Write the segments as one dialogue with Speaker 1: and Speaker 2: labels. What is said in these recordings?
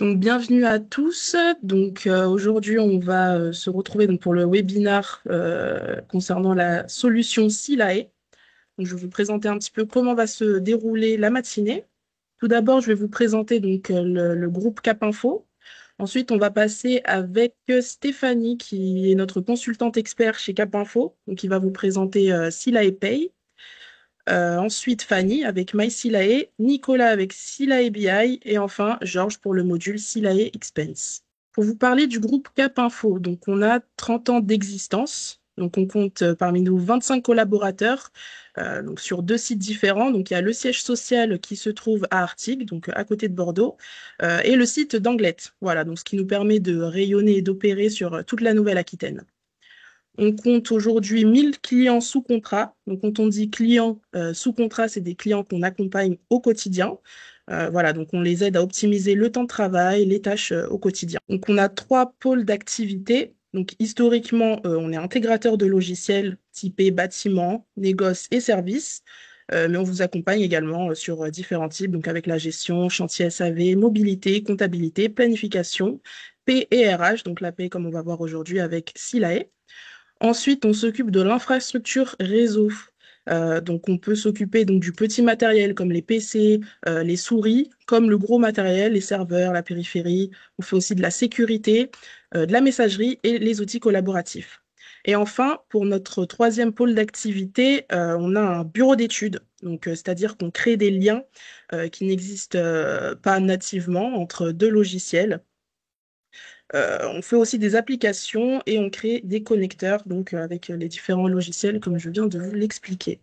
Speaker 1: Donc, bienvenue à tous. Aujourd'hui, on va se retrouver pour le webinaire concernant la solution Silae. Donc, je vais vous présenter un petit peu comment va se dérouler la matinée. Tout d'abord, je vais vous présenter le groupe Cap Info. Ensuite, on va passer avec Stéphanie, qui est notre consultante expert chez Cap Info, donc qui va vous présenter Silae Pay. Ensuite, Fanny avec MySilae, Nicolas avec Silae BI et enfin Georges pour le module Silae Expense. Pour vous parler du groupe Cap Info, donc on a 30 ans d'existence. Donc on compte parmi nous 25 collaborateurs donc sur deux sites différents. Donc il y a le siège social qui se trouve à Artigues, donc à côté de Bordeaux, et le site d'Anglet. Voilà, donc ce qui nous permet de rayonner et d'opérer sur toute la Nouvelle-Aquitaine. On compte aujourd'hui 1000 clients sous contrat. Donc, quand on dit clients sous contrat, c'est des clients qu'on accompagne au quotidien. Voilà, donc on les aide à optimiser le temps de travail, les tâches au quotidien. Donc, on a trois pôles d'activité. Donc, historiquement, on est intégrateur de logiciels typés bâtiments, négoces et services. Mais on vous accompagne également sur différents types, donc avec la gestion, chantier SAV, mobilité, comptabilité, planification, P et RH, donc la P comme on va voir aujourd'hui avec Silae. Ensuite, on s'occupe de l'infrastructure réseau. Donc, on peut s'occuper du petit matériel comme les PC, les souris, comme le gros matériel, les serveurs, la périphérie. On fait aussi de la sécurité, de la messagerie et les outils collaboratifs. Et enfin, pour notre troisième pôle d'activité, on a un bureau d'études. Donc, c'est-à-dire qu'on crée des liens qui n'existent pas nativement entre deux logiciels. On fait aussi des applications et on crée des connecteurs avec les différents logiciels comme je viens de vous l'expliquer.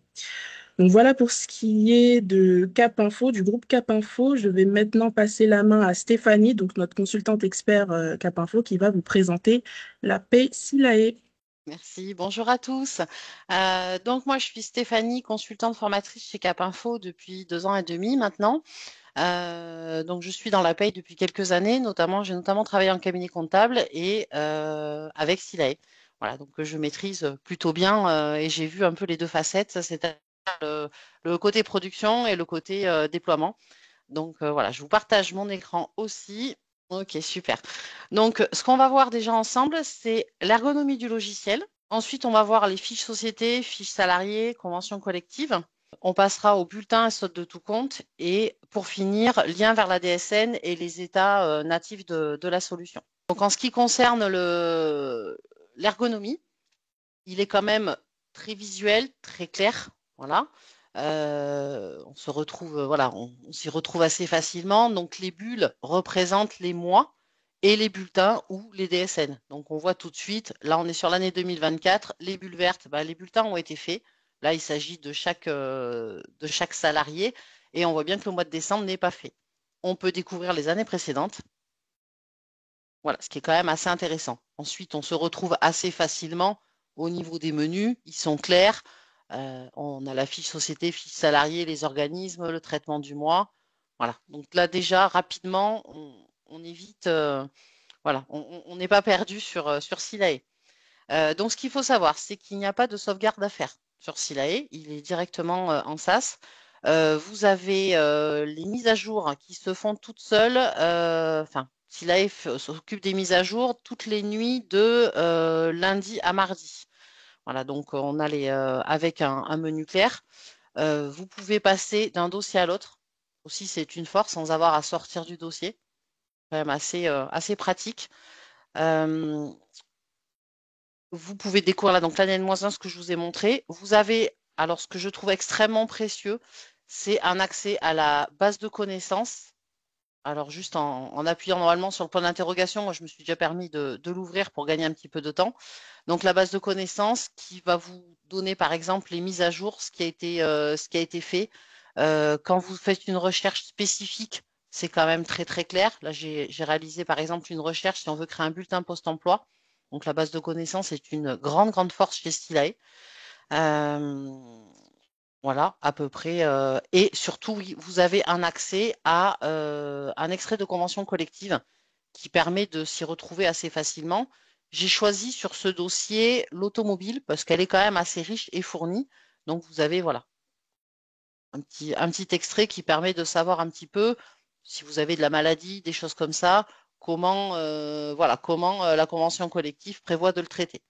Speaker 1: Donc voilà pour ce qui est de Cap Info, du groupe Cap Info. Je vais maintenant passer la main à Stéphanie, donc notre consultante expert Cap Info, qui va vous présenter la paie Silae.
Speaker 2: Merci, bonjour à tous. Donc moi je suis Stéphanie, consultante formatrice chez Cap Info depuis 2 ans et demi maintenant. Donc je suis dans la paye depuis quelques années, j'ai notamment travaillé en cabinet comptable et avec Silae. Voilà, donc je maîtrise plutôt bien et j'ai vu un peu les deux facettes, c'est-à-dire le côté production et le côté déploiement. Donc voilà, je vous partage mon écran aussi. Ok, super. Donc ce qu'on va voir déjà ensemble, c'est l'ergonomie du logiciel. Ensuite, on va voir les fiches société, fiches salariés, conventions collectives. On passera au bulletin et solde de tout compte. Et pour finir, lien vers la DSN et les états natifs de la solution. Donc en ce qui concerne l'ergonomie, il est quand même très visuel, très clair. Voilà. On se retrouve, voilà, on s'y retrouve assez facilement. Donc les bulles représentent les mois et les bulletins ou les DSN. Donc on voit tout de suite, là on est sur l'année 2024, les bulles vertes, bah, les bulletins ont été faits. Là il s'agit de chaque salarié et on voit bien que le mois de décembre n'est pas fait. On peut découvrir les années précédentes. Voilà, ce qui est quand même assez intéressant. Ensuite, on se retrouve assez facilement au niveau des menus. Ils sont clairs. On a la fiche société, fiche salarié, les organismes, le traitement du mois. Voilà. Donc là, déjà, rapidement, on évite, voilà, on n'est pas perdu sur Silae. Donc, ce qu'il faut savoir, c'est qu'il n'y a pas de sauvegarde à faire sur Silae. Il est directement en SaaS. Vous avez les mises à jour qui se font toutes seules. Enfin, Silae s'occupe des mises à jour toutes les nuits de lundi à mardi. Voilà, donc on a avec un menu clair. Vous pouvez passer d'un dossier à l'autre. Aussi, c'est une force sans avoir à sortir du dossier. Quand même assez pratique. Euh, Vous pouvez découvrir là, donc l'année -1, ce que je vous ai montré. Vous avez, alors ce que je trouve extrêmement précieux, c'est un accès à la base de connaissances. Alors juste en appuyant normalement sur le point d'interrogation, moi je me suis déjà permis de l'ouvrir pour gagner un petit peu de temps. Donc la base de connaissances qui va vous donner par exemple les mises à jour, ce qui a été fait. Quand vous faites une recherche spécifique, c'est quand même très très clair. Là j'ai réalisé par exemple une recherche si on veut créer un bulletin post-emploi. Donc la base de connaissances est une grande force chez Stilae. Euh, voilà, à peu près. Et surtout, oui, vous avez un accès à un extrait de convention collective qui permet de s'y retrouver assez facilement. J'ai choisi sur ce dossier l'automobile parce qu'elle est quand même assez riche et fournie. Donc vous avez voilà un petit extrait qui permet de savoir un petit peu si vous avez de la maladie, des choses comme ça, comment la convention collective prévoit de le traiter.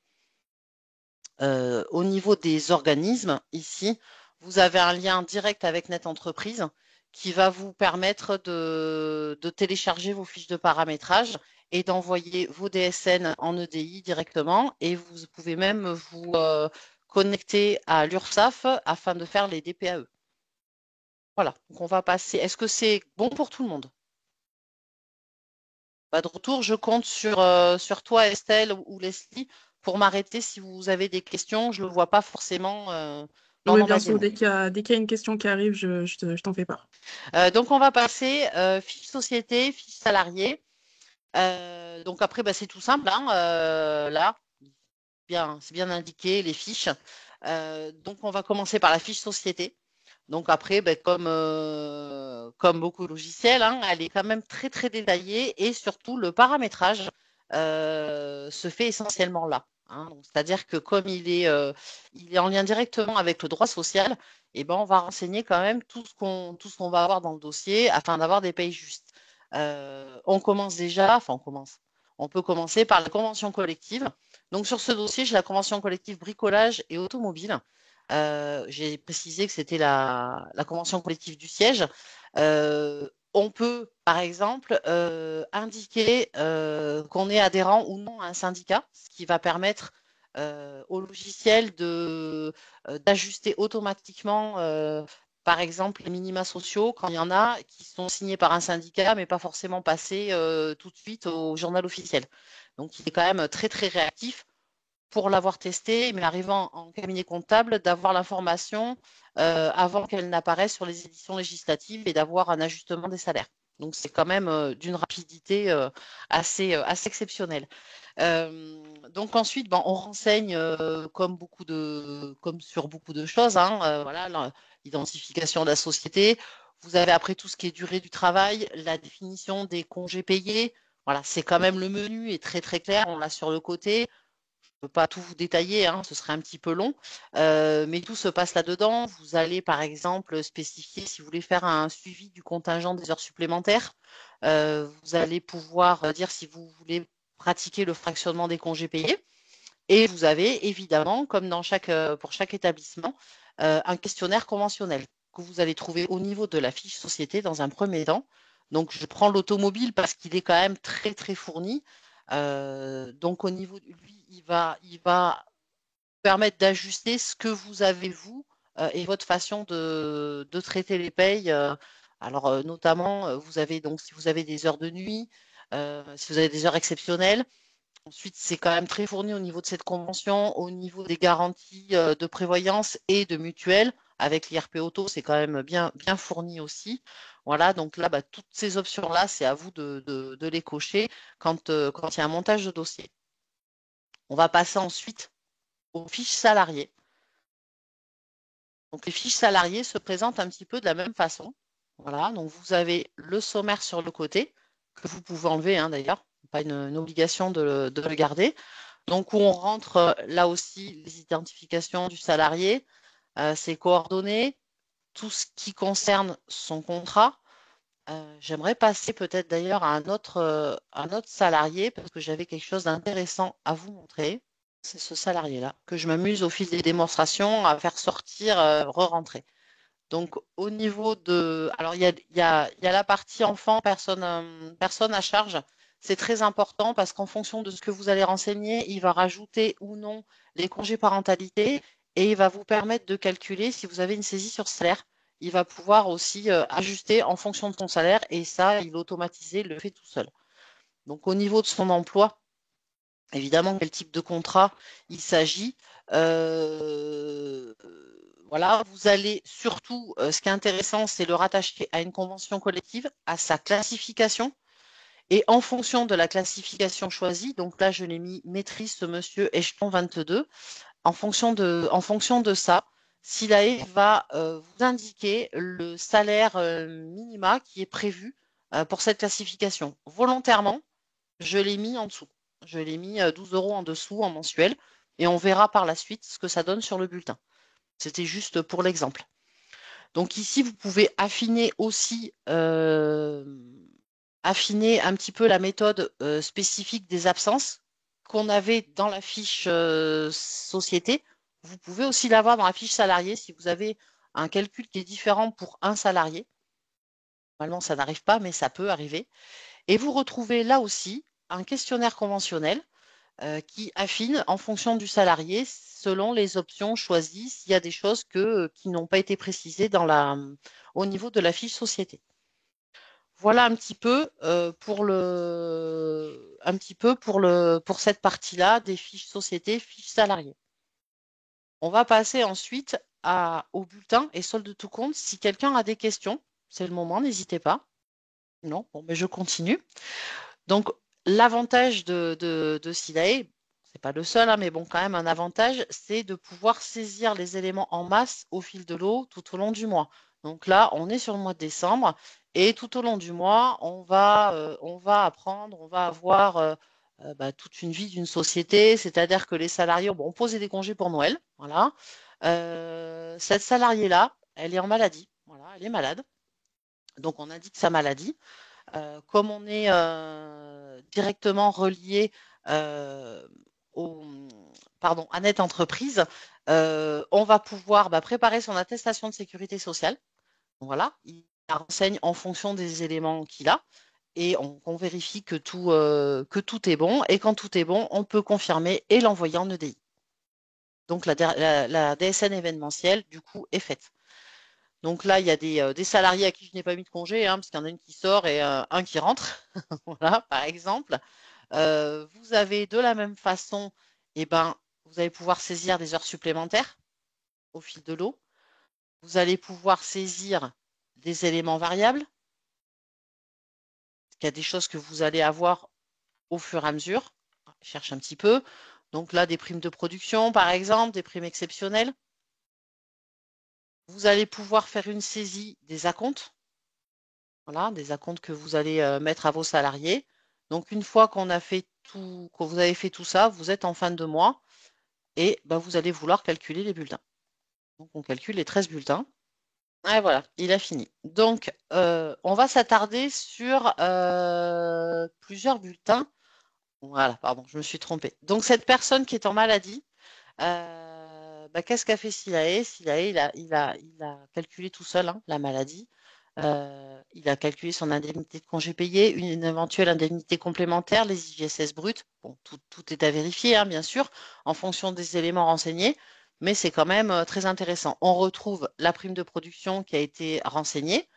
Speaker 2: Au niveau des organismes, ici, vous avez un lien direct avec Net Entreprise qui va vous permettre de télécharger vos fiches de paramétrage et d'envoyer vos DSN en EDI directement. Et vous pouvez même vous connecter à l'URSSAF afin de faire les DPAE. Voilà, donc on va passer. Est-ce que c'est bon pour tout le monde? Pas de retour, je compte sur toi, Estelle ou Leslie, pour m'arrêter si vous avez des questions. Je ne le vois pas forcément
Speaker 1: Oui,
Speaker 2: pendant
Speaker 1: bien
Speaker 2: ma
Speaker 1: sûr,
Speaker 2: démo.
Speaker 1: dès qu'il y a une question qui arrive, je t'en fais part.
Speaker 2: Donc, on va passer fiche société, fiche salarié. Donc, après, bah, c'est tout simple, hein, là, c'est bien indiqué, les fiches. Donc, on va commencer par la fiche société. Donc après, ben, comme beaucoup de logiciels, hein, elle est quand même très très détaillée et surtout le paramétrage se fait essentiellement là, hein. C'est-à-dire que comme il est en lien directement avec le droit social, et ben, on va renseigner quand même tout ce qu'on va avoir dans le dossier afin d'avoir des payes justes. On commence déjà, enfin on commence. On peut commencer par la convention collective. Donc sur ce dossier, j'ai la convention collective bricolage et automobile. J'ai précisé que c'était la convention collective du siège. On peut, par exemple, indiquer qu'on est adhérent ou non à un syndicat, ce qui va permettre au logiciel d'ajuster automatiquement, par exemple, les minima sociaux, quand il y en a qui sont signés par un syndicat, mais pas forcément passés tout de suite au journal officiel. Donc, il est quand même très, très réactif pour l'avoir testé, mais arrivant en cabinet comptable, d'avoir l'information avant qu'elle n'apparaisse sur les éditions législatives et d'avoir un ajustement des salaires. Donc c'est quand même d'une rapidité assez exceptionnelle. Donc ensuite, ben, on renseigne comme sur beaucoup de choses, hein, voilà, l'identification de la société. Vous avez après tout ce qui est durée du travail, la définition des congés payés. Voilà, c'est quand même le menu est très très clair, on l'a sur le côté. Je ne peux pas tout vous détailler, hein, ce serait un petit peu long, mais tout se passe là-dedans. Vous allez, par exemple, spécifier si vous voulez faire un suivi du contingent des heures supplémentaires. Vous allez pouvoir dire si vous voulez pratiquer le fractionnement des congés payés. Et vous avez évidemment, comme pour chaque établissement, un questionnaire conventionnel que vous allez trouver au niveau de la fiche société dans un premier temps. Donc, je prends l'automobile parce qu'il est quand même très, très fourni. Donc, au niveau de lui, il va permettre d'ajuster ce que vous avez, vous, et votre façon de traiter les payes. Alors, notamment, vous avez donc, si vous avez des heures de nuit, si vous avez des heures exceptionnelles. Ensuite, c'est quand même très fourni au niveau de cette convention, au niveau des garanties de prévoyance et de mutuelle. Avec l'IRP Auto, c'est quand même bien, bien fourni aussi. Voilà, donc là, bah, toutes ces options-là, c'est à vous de les cocher quand il y a un montage de dossier. On va passer ensuite aux fiches salariées. Donc les fiches salariées se présentent un petit peu de la même façon. Voilà, donc vous avez le sommaire sur le côté, que vous pouvez enlever, hein, d'ailleurs, pas une obligation de le garder. Donc, où on rentre là aussi les identifications du salarié, ses coordonnées, tout ce qui concerne son contrat. J'aimerais passer peut-être d'ailleurs à un autre salarié parce que j'avais quelque chose d'intéressant à vous montrer. C'est ce salarié-là que je m'amuse au fil des démonstrations à faire sortir, re-rentrer. Donc, au niveau de. Alors, il y a la partie enfant, personne à charge. C'est très important parce qu'en fonction de ce que vous allez renseigner, il va rajouter ou non les congés parentalité et il va vous permettre de calculer si vous avez une saisie sur salaire. Il va pouvoir aussi ajuster en fonction de son salaire et ça, il automatisé, il le fait tout seul. Donc, au niveau de son emploi, évidemment, quel type de contrat il s'agit. Euh, voilà, vous allez surtout, ce qui est intéressant, c'est le rattacher à une convention collective, à sa classification. Et en fonction de la classification choisie, donc là, je l'ai mis maîtrise ce monsieur échelon 22, en fonction de ça, SILAE va vous indiquer le salaire minima qui est prévu pour cette classification. Volontairement, je l'ai mis en dessous. Je l'ai mis 12 euros en dessous en mensuel et on verra par la suite ce que ça donne sur le bulletin. C'était juste pour l'exemple. Donc ici, vous pouvez affiner aussi, affiner un petit peu la méthode spécifique des absences qu'on avait dans la fiche société. Vous pouvez aussi l'avoir dans la fiche salarié si vous avez un calcul qui est différent pour un salarié. Normalement, ça n'arrive pas, mais ça peut arriver. Et vous retrouvez là aussi un questionnaire conventionnel qui affine en fonction du salarié selon les options choisies s'il y a des choses qui n'ont pas été précisées au niveau de la fiche société. Voilà un petit peu pour cette partie-là des fiches société, fiches salariés. On va passer ensuite au bulletin et solde de tout compte. Si quelqu'un a des questions, c'est le moment, n'hésitez pas. Non, bon, mais je continue. Donc, l'avantage de Silae, c'est pas le seul, hein, mais bon, quand même, un avantage, c'est de pouvoir saisir les éléments en masse au fil de l'eau tout au long du mois. Donc là, on est sur le mois de décembre et tout au long du mois, on va apprendre, on va avoir toute une vie d'une société, c'est-à-dire que les salariés ont posé des congés pour Noël, voilà. Cette salariée-là, elle est en maladie, voilà, elle est malade. Donc on indique sa maladie. Comme on est directement relié au, à Net Entreprise, on va pouvoir préparer son attestation de sécurité sociale. Voilà, il la renseigne en fonction des éléments qu'il a et on vérifie que tout est bon. Et quand tout est bon, on peut confirmer et l'envoyer en EDI. Donc la DSN événementielle, du coup, est faite. Donc là, il y a des salariés à qui je n'ai pas mis de congé, hein, parce qu'il y en a une qui sort et un qui rentre, voilà, par exemple. Vous avez de la même façon, eh ben, vous allez pouvoir saisir des heures supplémentaires au fil de l'eau. Vous allez pouvoir saisir des éléments variables. Il y a des choses que vous allez avoir au fur et à mesure. Je cherche un petit peu. Donc là, des primes de production, par exemple, des primes exceptionnelles. Vous allez pouvoir faire une saisie des acomptes. Voilà, des acomptes que vous allez mettre à vos salariés. Donc, une fois qu'on a fait tout, que vous avez fait tout ça, vous êtes en fin de mois et vous allez vouloir calculer les bulletins. Donc, on calcule les 13 bulletins. Et voilà, il a fini. Donc, on va s'attarder sur plusieurs bulletins. Voilà, pardon, je me suis trompée. Donc, cette personne qui est en maladie, qu'est-ce qu'a fait Silae? Silae, il a calculé tout seul hein, la maladie. Il a calculé son indemnité de congé payé, une éventuelle indemnité complémentaire, les IGSS bruts. Bon, tout est à vérifier, hein, bien sûr, en fonction des éléments renseignés, mais c'est quand même très intéressant. On retrouve la prime de production qui a été renseignée,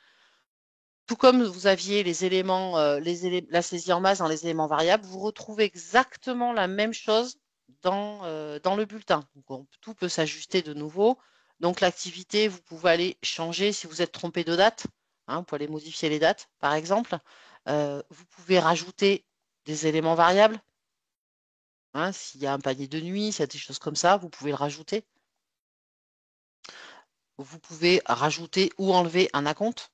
Speaker 2: tout comme vous aviez les éléments, la saisie en masse dans les éléments variables, vous retrouvez exactement la même chose dans le bulletin. Donc, tout peut s'ajuster de nouveau. Donc l'activité, vous pouvez aller changer si vous êtes trompé de date. Hein, vous pouvez aller modifier les dates, par exemple. Vous pouvez rajouter des éléments variables. Hein, s'il y a un panier de nuit, s'il y a des choses comme ça, vous pouvez le rajouter. Vous pouvez rajouter ou enlever un acompte.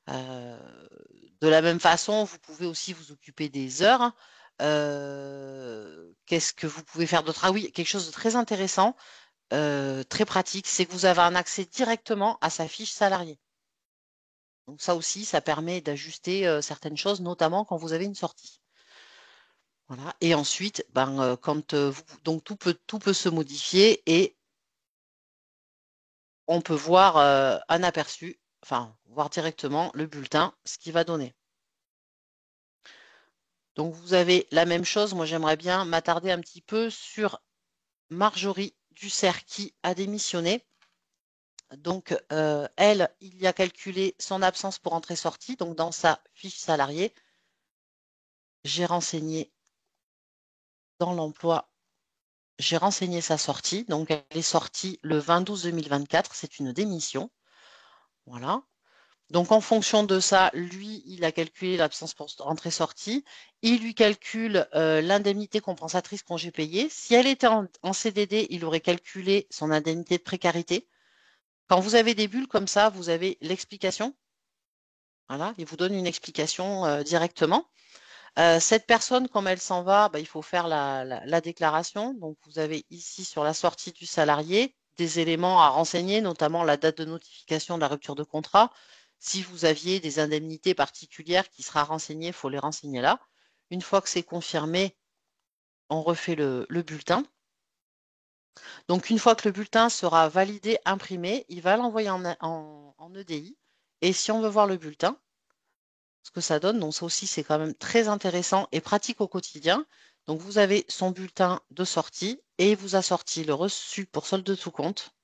Speaker 2: De la même façon, vous pouvez aussi vous occuper des heures. Qu'est-ce que vous pouvez faire d'autre? Ah oui, quelque chose de très intéressant, très pratique, c'est que vous avez un accès directement à sa fiche salariée. Donc ça aussi, ça permet d'ajuster certaines choses, notamment quand vous avez une sortie. Voilà. Et ensuite, donc tout peut se modifier et on peut voir un aperçu, enfin voir directement le bulletin, ce qu'il va donner. Donc vous avez la même chose. Moi, j'aimerais bien m'attarder un petit peu sur Marjorie Dussert qui a démissionné. Donc, elle, il y a calculé son absence pour entrée-sortie. Donc, dans sa fiche salariée, j'ai renseigné dans l'emploi, j'ai renseigné sa sortie. Donc, elle est sortie le 20-12-2024. C'est une démission. Voilà. Donc, en fonction de ça, lui, il a calculé l'absence pour entrée-sortie. Il lui calcule l'indemnité compensatrice congé payé. Si elle était en CDD, il aurait calculé son indemnité de précarité. Quand vous avez des bulles comme ça, vous avez l'explication. Voilà, il vous donne une explication directement. Cette personne, comme elle s'en va, il faut faire la déclaration. Donc, vous avez ici sur la sortie du salarié des éléments à renseigner, notamment la date de notification de la rupture de contrat. Si vous aviez des indemnités particulières qui sera renseignées, il faut les renseigner là. Une fois que c'est confirmé, on refait le bulletin. Donc, une fois que le bulletin sera validé, imprimé, il va l'envoyer en EDI. Et si on veut voir le bulletin, ce que ça donne, donc ça aussi c'est quand même très intéressant et pratique au quotidien. Donc, vous avez son bulletin de sortie et il vous a sorti le reçu pour solde de tout compte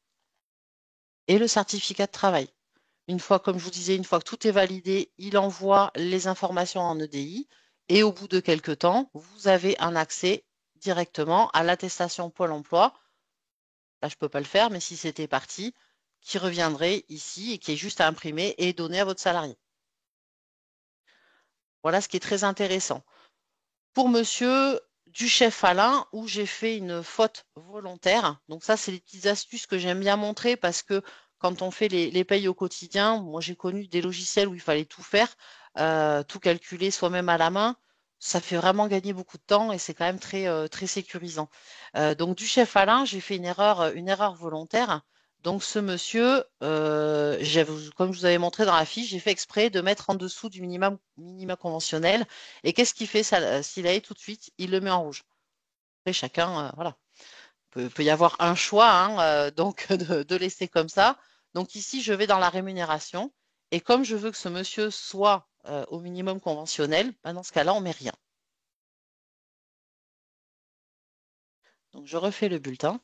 Speaker 2: et le certificat de travail. Une fois, comme je vous disais, une fois que tout est validé, il envoie les informations en EDI et au bout de quelques temps, vous avez un accès directement à l'attestation Pôle emploi. Là, je ne peux pas le faire, mais si c'était parti, qui reviendrait ici et qui est juste à imprimer et donner à votre salarié. Voilà ce qui est très intéressant. Pour monsieur Duchef Alain, où j'ai fait une faute volontaire. Donc ça, c'est les petites astuces que j'aime bien montrer parce que quand on fait les payes au quotidien, moi j'ai connu des logiciels où il fallait tout faire, tout calculer soi-même à la main. Ça fait vraiment gagner beaucoup de temps et c'est quand même très sécurisant. Donc Duchef Alain, j'ai fait une erreur volontaire. Donc ce monsieur, comme je vous avais montré dans la fiche, j'ai fait exprès de mettre en dessous du minima conventionnel. Et qu'est-ce qu'il fait s'il a tout de suite? Il le met en rouge. Après, chacun, voilà. Peut y avoir un choix, hein, donc de laisser comme ça. Donc ici, je vais dans la rémunération. Et comme je veux que ce monsieur soit au minimum conventionnel, ben, dans ce cas-là, on met rien. Donc je refais le bulletin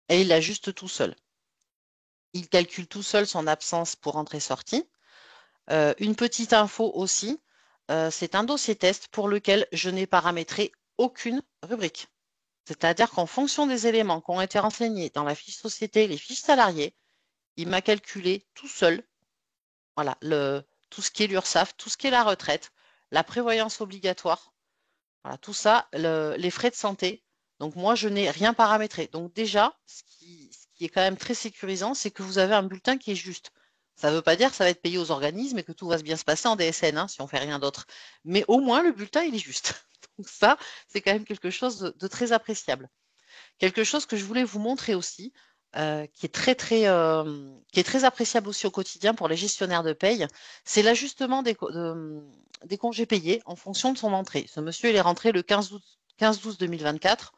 Speaker 2: et il ajuste tout seul. Il calcule tout seul son absence pour entrée-sortie. Une petite info aussi, c'est un dossier test pour lequel je n'ai paramétré aucune rubrique. C'est-à-dire qu'en fonction des éléments qui ont été renseignés dans la fiche société, les fiches salariés, il m'a calculé tout seul, voilà, tout ce qui est l'URSSAF, tout ce qui est la retraite, la prévoyance obligatoire, voilà, tout ça, les frais de santé. Donc moi, je n'ai rien paramétré. Donc déjà, ce qui est quand même très sécurisant, c'est que vous avez un bulletin qui est juste. Ça ne veut pas dire que ça va être payé aux organismes et que tout va bien se passer en DSN, hein, si on fait rien d'autre. Mais au moins, le bulletin, il est juste. Donc ça, c'est quand même quelque chose de très appréciable. Quelque chose que je voulais vous montrer aussi, qui est très appréciable aussi au quotidien pour les gestionnaires de paye, c'est l'ajustement des congés payés en fonction de son entrée. Ce monsieur, il est rentré le 15-12-2024.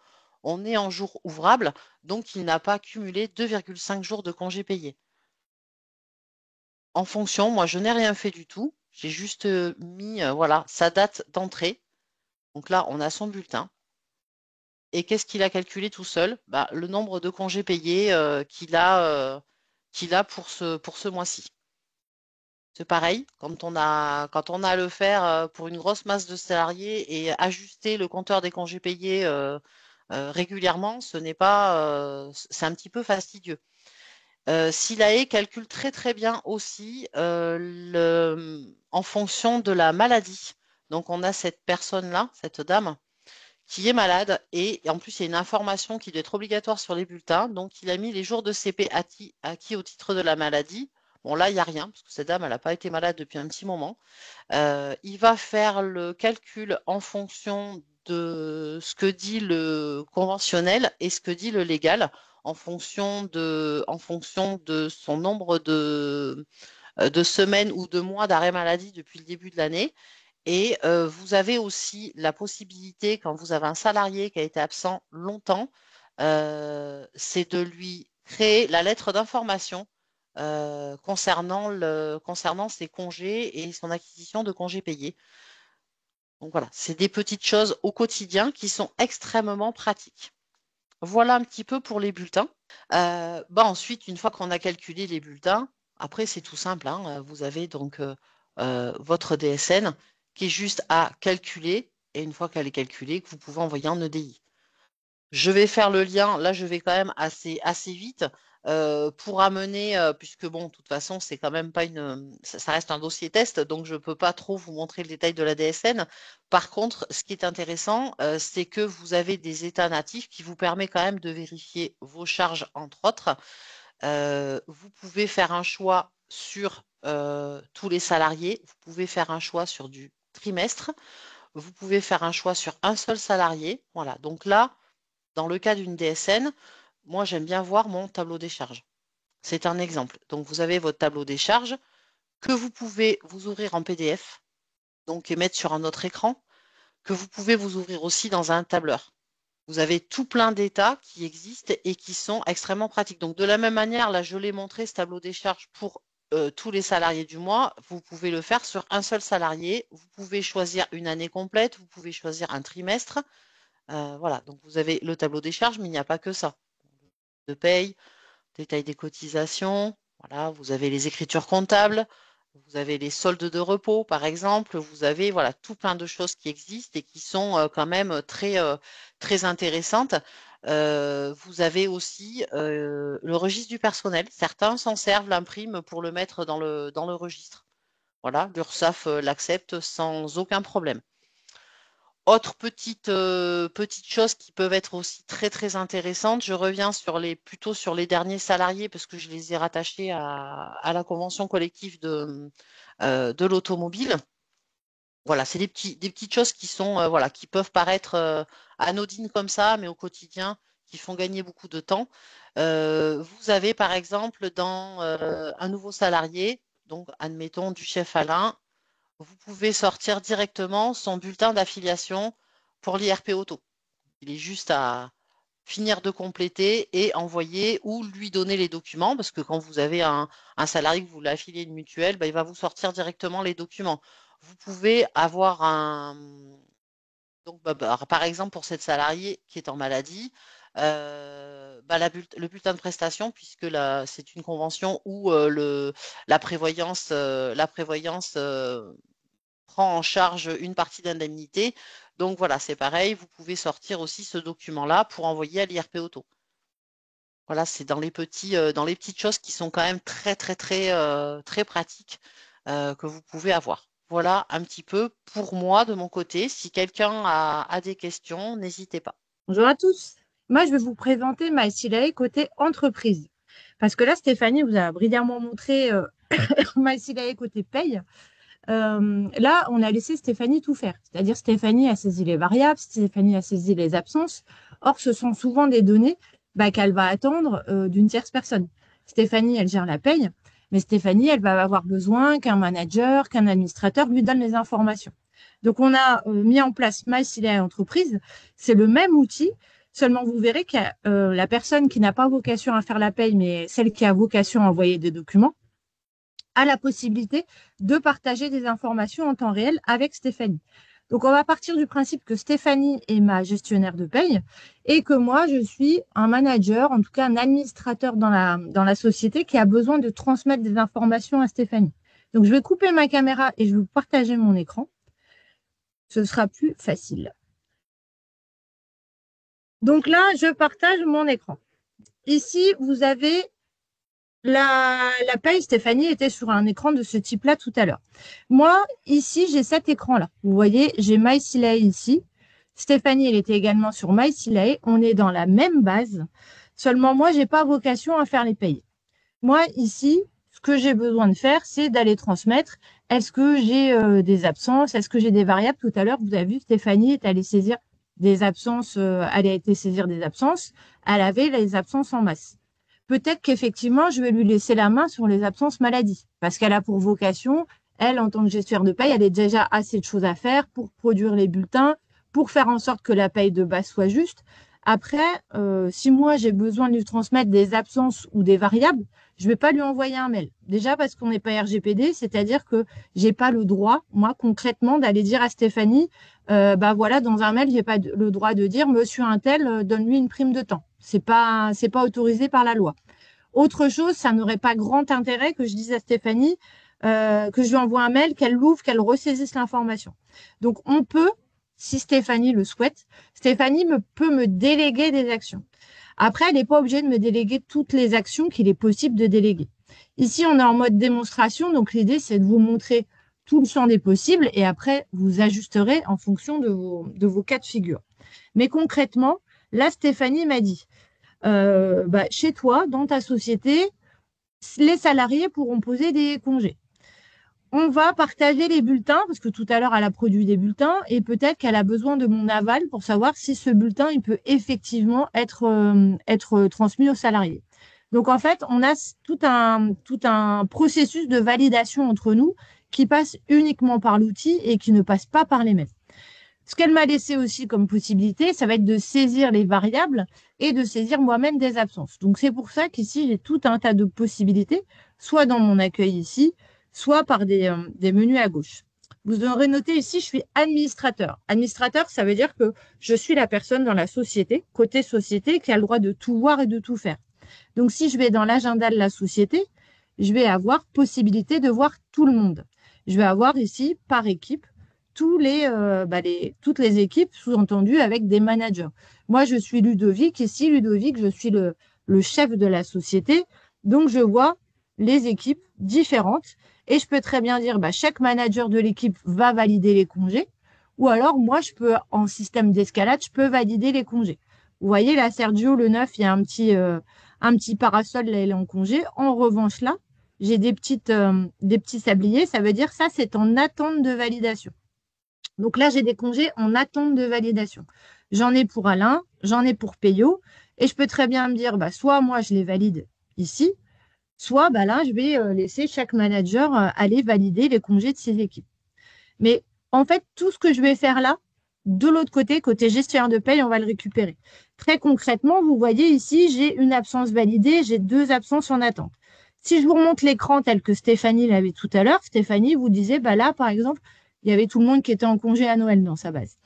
Speaker 2: On est en jour ouvrable, donc il n'a pas cumulé 2,5 jours de congés payés. En fonction, moi, je n'ai rien fait du tout. J'ai juste mis voilà, sa date d'entrée. Donc là, on a son bulletin. Et qu'est-ce qu'il a calculé tout seul? Bah, le nombre de congés payés qu'il a pour ce mois-ci. C'est pareil, quand on a à le faire pour une grosse masse de salariés et ajuster le compteur des congés payés régulièrement, c'est un petit peu fastidieux. Silae calcule très très bien aussi en fonction de la maladie. Donc on a cette personne-là, cette dame, qui est malade et en plus il y a une information qui doit être obligatoire sur les bulletins. Donc il a mis les jours de CP acquis au titre de la maladie. Bon là il n'y a rien parce que cette dame elle n'a pas été malade depuis un petit moment. Il va faire le calcul en fonction de ce que dit le conventionnel et ce que dit le légal en fonction de son nombre de semaines ou de mois d'arrêt maladie depuis le début de l'année. Et vous avez aussi la possibilité, quand vous avez un salarié qui a été absent longtemps, c'est de lui créer la lettre d'information concernant ses congés et son acquisition de congés payés. Donc voilà, c'est des petites choses au quotidien qui sont extrêmement pratiques. Voilà un petit peu pour les bulletins. Ensuite, une fois qu'on a calculé les bulletins, après c'est tout simple, hein, vous avez donc votre DSN qui est juste à calculer, et une fois qu'elle est calculée, que vous pouvez envoyer en EDI. Je vais faire le lien, là je vais quand même assez vite pour amener, puisque bon, de toute façon, c'est quand même pas ça reste un dossier test, donc je ne peux pas trop vous montrer le détail de la DSN. Par contre, ce qui est intéressant, c'est que vous avez des états natifs qui vous permettent quand même de vérifier vos charges, entre autres. Vous pouvez faire un choix sur tous les salariés, vous pouvez faire un choix sur du trimestre, vous pouvez faire un choix sur un seul salarié. Voilà, donc là, dans le cas d'une DSN, moi, j'aime bien voir mon tableau des charges. C'est un exemple. Donc, vous avez votre tableau des charges que vous pouvez vous ouvrir en PDF, donc et mettre sur un autre écran, que vous pouvez vous ouvrir aussi dans un tableur. Vous avez tout plein d'états qui existent et qui sont extrêmement pratiques. Donc, de la même manière, là, je l'ai montré, ce tableau des charges pour tous les salariés du mois. Vous pouvez le faire sur un seul salarié. Vous pouvez choisir une année complète. Vous pouvez choisir un trimestre. Voilà. Donc, vous avez le tableau des charges, mais il n'y a pas que ça. De paye, détail des cotisations. Voilà. Vous avez les écritures comptables. Vous avez les soldes de repos, par exemple. Vous avez voilà tout plein de choses qui existent et qui sont quand même très intéressantes. Vous avez aussi le registre du personnel. Certains s'en servent, l'impriment pour le mettre dans le registre. Voilà, l'URSSAF l'accepte sans aucun problème. Autre petite chose qui peuvent être aussi très intéressantes, je reviens plutôt sur les derniers salariés parce que je les ai rattachés à la convention collective de l'automobile. Voilà, c'est des petites choses qui sont voilà, qui peuvent paraître anodines comme ça, mais au quotidien, qui font gagner beaucoup de temps. Vous avez par exemple dans un nouveau salarié, donc admettons du chef Alain, vous pouvez sortir directement son bulletin d'affiliation pour l'IRP Auto. Il est juste à finir de compléter et envoyer ou lui donner les documents, parce que quand vous avez un salarié que vous voulez affilier une mutuelle, ben, il va vous sortir directement les documents. Vous pouvez avoir donc, par exemple, pour cette salariée qui est en maladie, le bulletin de prestation, puisque là, c'est une convention où la prévoyance prend en charge une partie d'indemnité. Donc voilà, c'est pareil, vous pouvez sortir aussi ce document-là pour envoyer à l'IRP Auto. Voilà, c'est dans les petites choses qui sont quand même très pratiques que vous pouvez avoir. Voilà un petit peu pour moi de mon côté. Si quelqu'un a des questions, n'hésitez pas.
Speaker 3: Bonjour à tous. Moi, je vais vous présenter MySilae côté entreprise. Parce que là, Stéphanie vous a brillamment montré MySilae côté paye. Là, on a laissé Stéphanie tout faire. C'est-à-dire, Stéphanie a saisi les variables, Stéphanie a saisi les absences. Or, ce sont souvent des données qu'elle va attendre d'une tierce personne. Stéphanie, elle gère la paye, mais Stéphanie, elle va avoir besoin qu'un manager, qu'un administrateur lui donne les informations. Donc, on a mis en place MySilae Entreprise. C'est le même outil, seulement vous verrez que la personne qui n'a pas vocation à faire la paye, mais celle qui a vocation à envoyer des documents, a la possibilité de partager des informations en temps réel avec Stéphanie. Donc, on va partir du principe que Stéphanie est ma gestionnaire de paye et que moi, je suis un manager, en tout cas un administrateur dans la société qui a besoin de transmettre des informations à Stéphanie. Donc, je vais couper ma caméra et je vais vous partager mon écran. Ce sera plus facile. Donc là, je partage mon écran. Ici, vous avez la paye. Stéphanie était sur un écran de ce type-là tout à l'heure. Moi, ici, j'ai cet écran-là. Vous voyez, j'ai MySilae ici. Stéphanie, elle était également sur MySilae. On est dans la même base. Seulement, moi, j'ai pas vocation à faire les payes. Moi, ici, ce que j'ai besoin de faire, c'est d'aller transmettre. Est-ce que j'ai des absences? Est-ce que j'ai des variables? Tout à l'heure, vous avez vu, Stéphanie est allée saisir des absences. Elle a été saisir des absences. Elle avait les absences en masse. Peut-être qu'effectivement, je vais lui laisser la main sur les absences maladie, parce qu'elle a pour vocation, elle, en tant que gestionnaire de paye, elle a déjà assez de choses à faire pour produire les bulletins, pour faire en sorte que la paye de base soit juste. Après, si moi, j'ai besoin de lui transmettre des absences ou des variables, je vais pas lui envoyer un mail. Déjà parce qu'on n'est pas RGPD, c'est-à-dire que j'ai pas le droit, moi, concrètement, d'aller dire à Stéphanie, voilà, dans un mail, j'ai pas le droit de dire, monsieur Untel, donne-lui une prime de temps. C'est pas autorisé par la loi. Autre chose, ça n'aurait pas grand intérêt que je dise à Stéphanie que je lui envoie un mail, qu'elle l'ouvre, qu'elle ressaisisse l'information. Donc, on peut, si Stéphanie le souhaite, Stéphanie peut me déléguer des actions. Après, elle n'est pas obligée de me déléguer toutes les actions qu'il est possible de déléguer. Ici, on est en mode démonstration, donc l'idée, c'est de vous montrer tout le champ des possibles et après, vous ajusterez en fonction de vos cas de figure. Mais concrètement, là, Stéphanie m'a dit, chez toi, dans ta société, les salariés pourront poser des congés. On va partager les bulletins parce que tout à l'heure, elle a produit des bulletins et peut-être qu'elle a besoin de mon aval pour savoir si ce bulletin, il peut effectivement être transmis aux salariés. Donc, en fait, on a tout un processus de validation entre nous qui passe uniquement par l'outil et qui ne passe pas par les mails. Ce qu'elle m'a laissé aussi comme possibilité, ça va être de saisir les variables et de saisir moi-même des absences. Donc, c'est pour ça qu'ici, j'ai tout un tas de possibilités, soit dans mon accueil ici, soit par des menus à gauche. Vous aurez noté ici, je suis administrateur. Administrateur, ça veut dire que je suis la personne dans la société, côté société, qui a le droit de tout voir et de tout faire. Donc, si je vais dans l'agenda de la société, je vais avoir possibilité de voir tout le monde. Je vais avoir ici, par équipe, toutes les équipes, sous-entendu avec des managers. Moi, je suis Ludovic. Ici, Ludovic, je suis le chef de la société. Donc, je vois les équipes différentes. Et je peux très bien dire, chaque manager de l'équipe va valider les congés. Ou alors, moi, je peux, en système d'escalade, je peux valider les congés. Vous voyez, là, Sergio, le 9, il y a un petit parasol, là, il est en congé. En revanche, là, j'ai des petits sabliers. Ça veut dire ça, c'est en attente de validation. Donc là, j'ai des congés en attente de validation. J'en ai pour Alain, j'en ai pour Peyo. Et je peux très bien me dire, soit moi, je les valide ici, soit là, je vais laisser chaque manager aller valider les congés de ses équipes. Mais en fait, tout ce que je vais faire là, de l'autre côté gestionnaire de paye, on va le récupérer. Très concrètement, vous voyez ici, j'ai une absence validée, j'ai 2 absences en attente. Si je vous remonte l'écran tel que Stéphanie l'avait tout à l'heure, Stéphanie vous disait, là, par exemple, il y avait tout le monde qui était en congé à Noël dans sa base.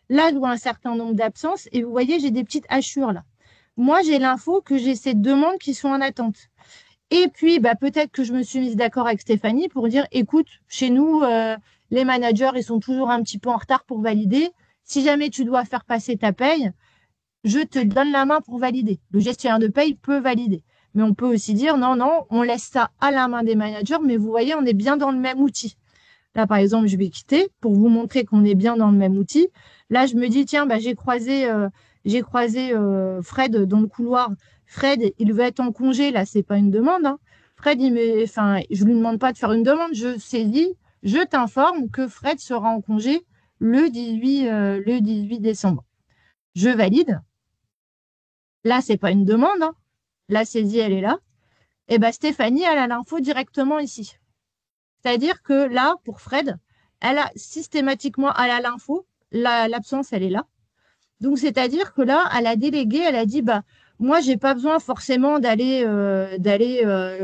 Speaker 3: Là, je vois un certain nombre d'absences et vous voyez, j'ai des petites hachures là. Moi, j'ai l'info que j'ai ces demandes qui sont en attente. Et puis, peut-être que je me suis mise d'accord avec Stéphanie pour dire, écoute, chez nous, les managers, ils sont toujours un petit peu en retard pour valider. Si jamais tu dois faire passer ta paye, je te donne la main pour valider. Le gestionnaire de paye peut valider. Mais on peut aussi dire, non, on laisse ça à la main des managers, mais vous voyez, on est bien dans le même outil. Là, par exemple, je vais quitter pour vous montrer qu'on est bien dans le même outil. Là, je me dis, tiens, j'ai croisé Fred dans le couloir. Fred, il veut être en congé. Là, c'est pas une demande. Hein. Fred, je lui demande pas de faire une demande. Je saisis, je t'informe que Fred sera en congé le 18 décembre. Je valide. Là, c'est pas une demande. Hein. La saisie, elle est là. Et Stéphanie, elle a l'info directement ici. C'est-à-dire que là, pour Fred, elle a systématiquement, elle a l'info, l'absence, elle est là. Donc, c'est-à-dire que là, elle a délégué, elle a dit, moi, j'ai pas besoin forcément d'aller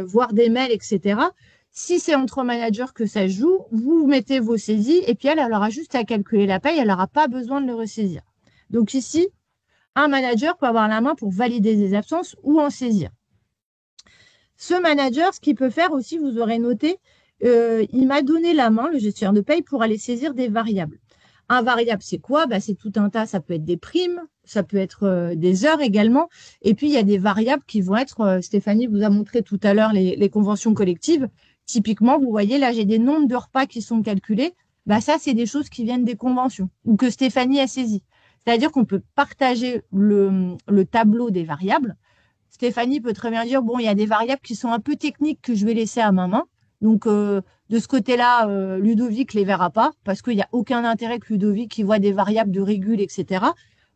Speaker 3: voir des mails, etc. Si c'est entre managers que ça se joue, vous mettez vos saisies et puis elle aura juste à calculer la paye, elle n'aura pas besoin de le ressaisir. Donc ici, un manager peut avoir la main pour valider des absences ou en saisir. Ce manager, ce qu'il peut faire aussi, vous aurez noté, il m'a donné la main, le gestionnaire de paye, pour aller saisir des variables. Un variable, c'est quoi? C'est tout un tas, ça peut être des primes, ça peut être des heures également. Et puis, il y a des variables qui vont être, Stéphanie vous a montré tout à l'heure les conventions collectives. Typiquement, vous voyez, là, j'ai des nombres de repas qui sont calculés. Ça, c'est des choses qui viennent des conventions ou que Stéphanie a saisies. C'est-à-dire qu'on peut partager le tableau des variables. Stéphanie peut très bien dire, il y a des variables qui sont un peu techniques que je vais laisser à ma main. Donc, de ce côté-là, Ludovic les verra pas parce qu'il n'y a aucun intérêt que Ludovic qui voit des variables de régule, etc.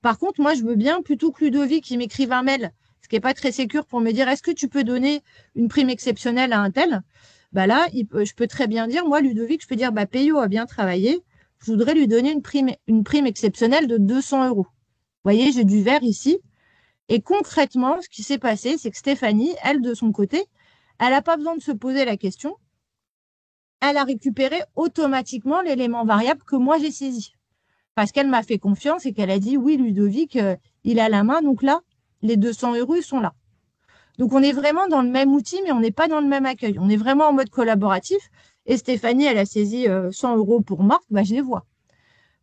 Speaker 3: Par contre, moi, je veux bien plutôt que Ludovic il m'écrive un mail, ce qui n'est pas très sécure pour me dire est-ce que tu peux donner une prime exceptionnelle à un tel? Là, je peux très bien dire, moi, Ludovic, je peux dire Peyo a bien travaillé, je voudrais lui donner une prime exceptionnelle de 200 euros. Vous voyez, j'ai du vert ici. Et concrètement, ce qui s'est passé, c'est que Stéphanie, elle, de son côté, elle n'a pas besoin de se poser la question. Elle a récupéré automatiquement l'élément variable que moi j'ai saisi. Parce qu'elle m'a fait confiance et qu'elle a dit oui, Ludovic, il a la main, donc là, les 200 euros, ils sont là. Donc on est vraiment dans le même outil, mais on n'est pas dans le même accueil. On est vraiment en mode collaboratif. Et Stéphanie, elle a saisi 100 euros pour Marc, je les vois.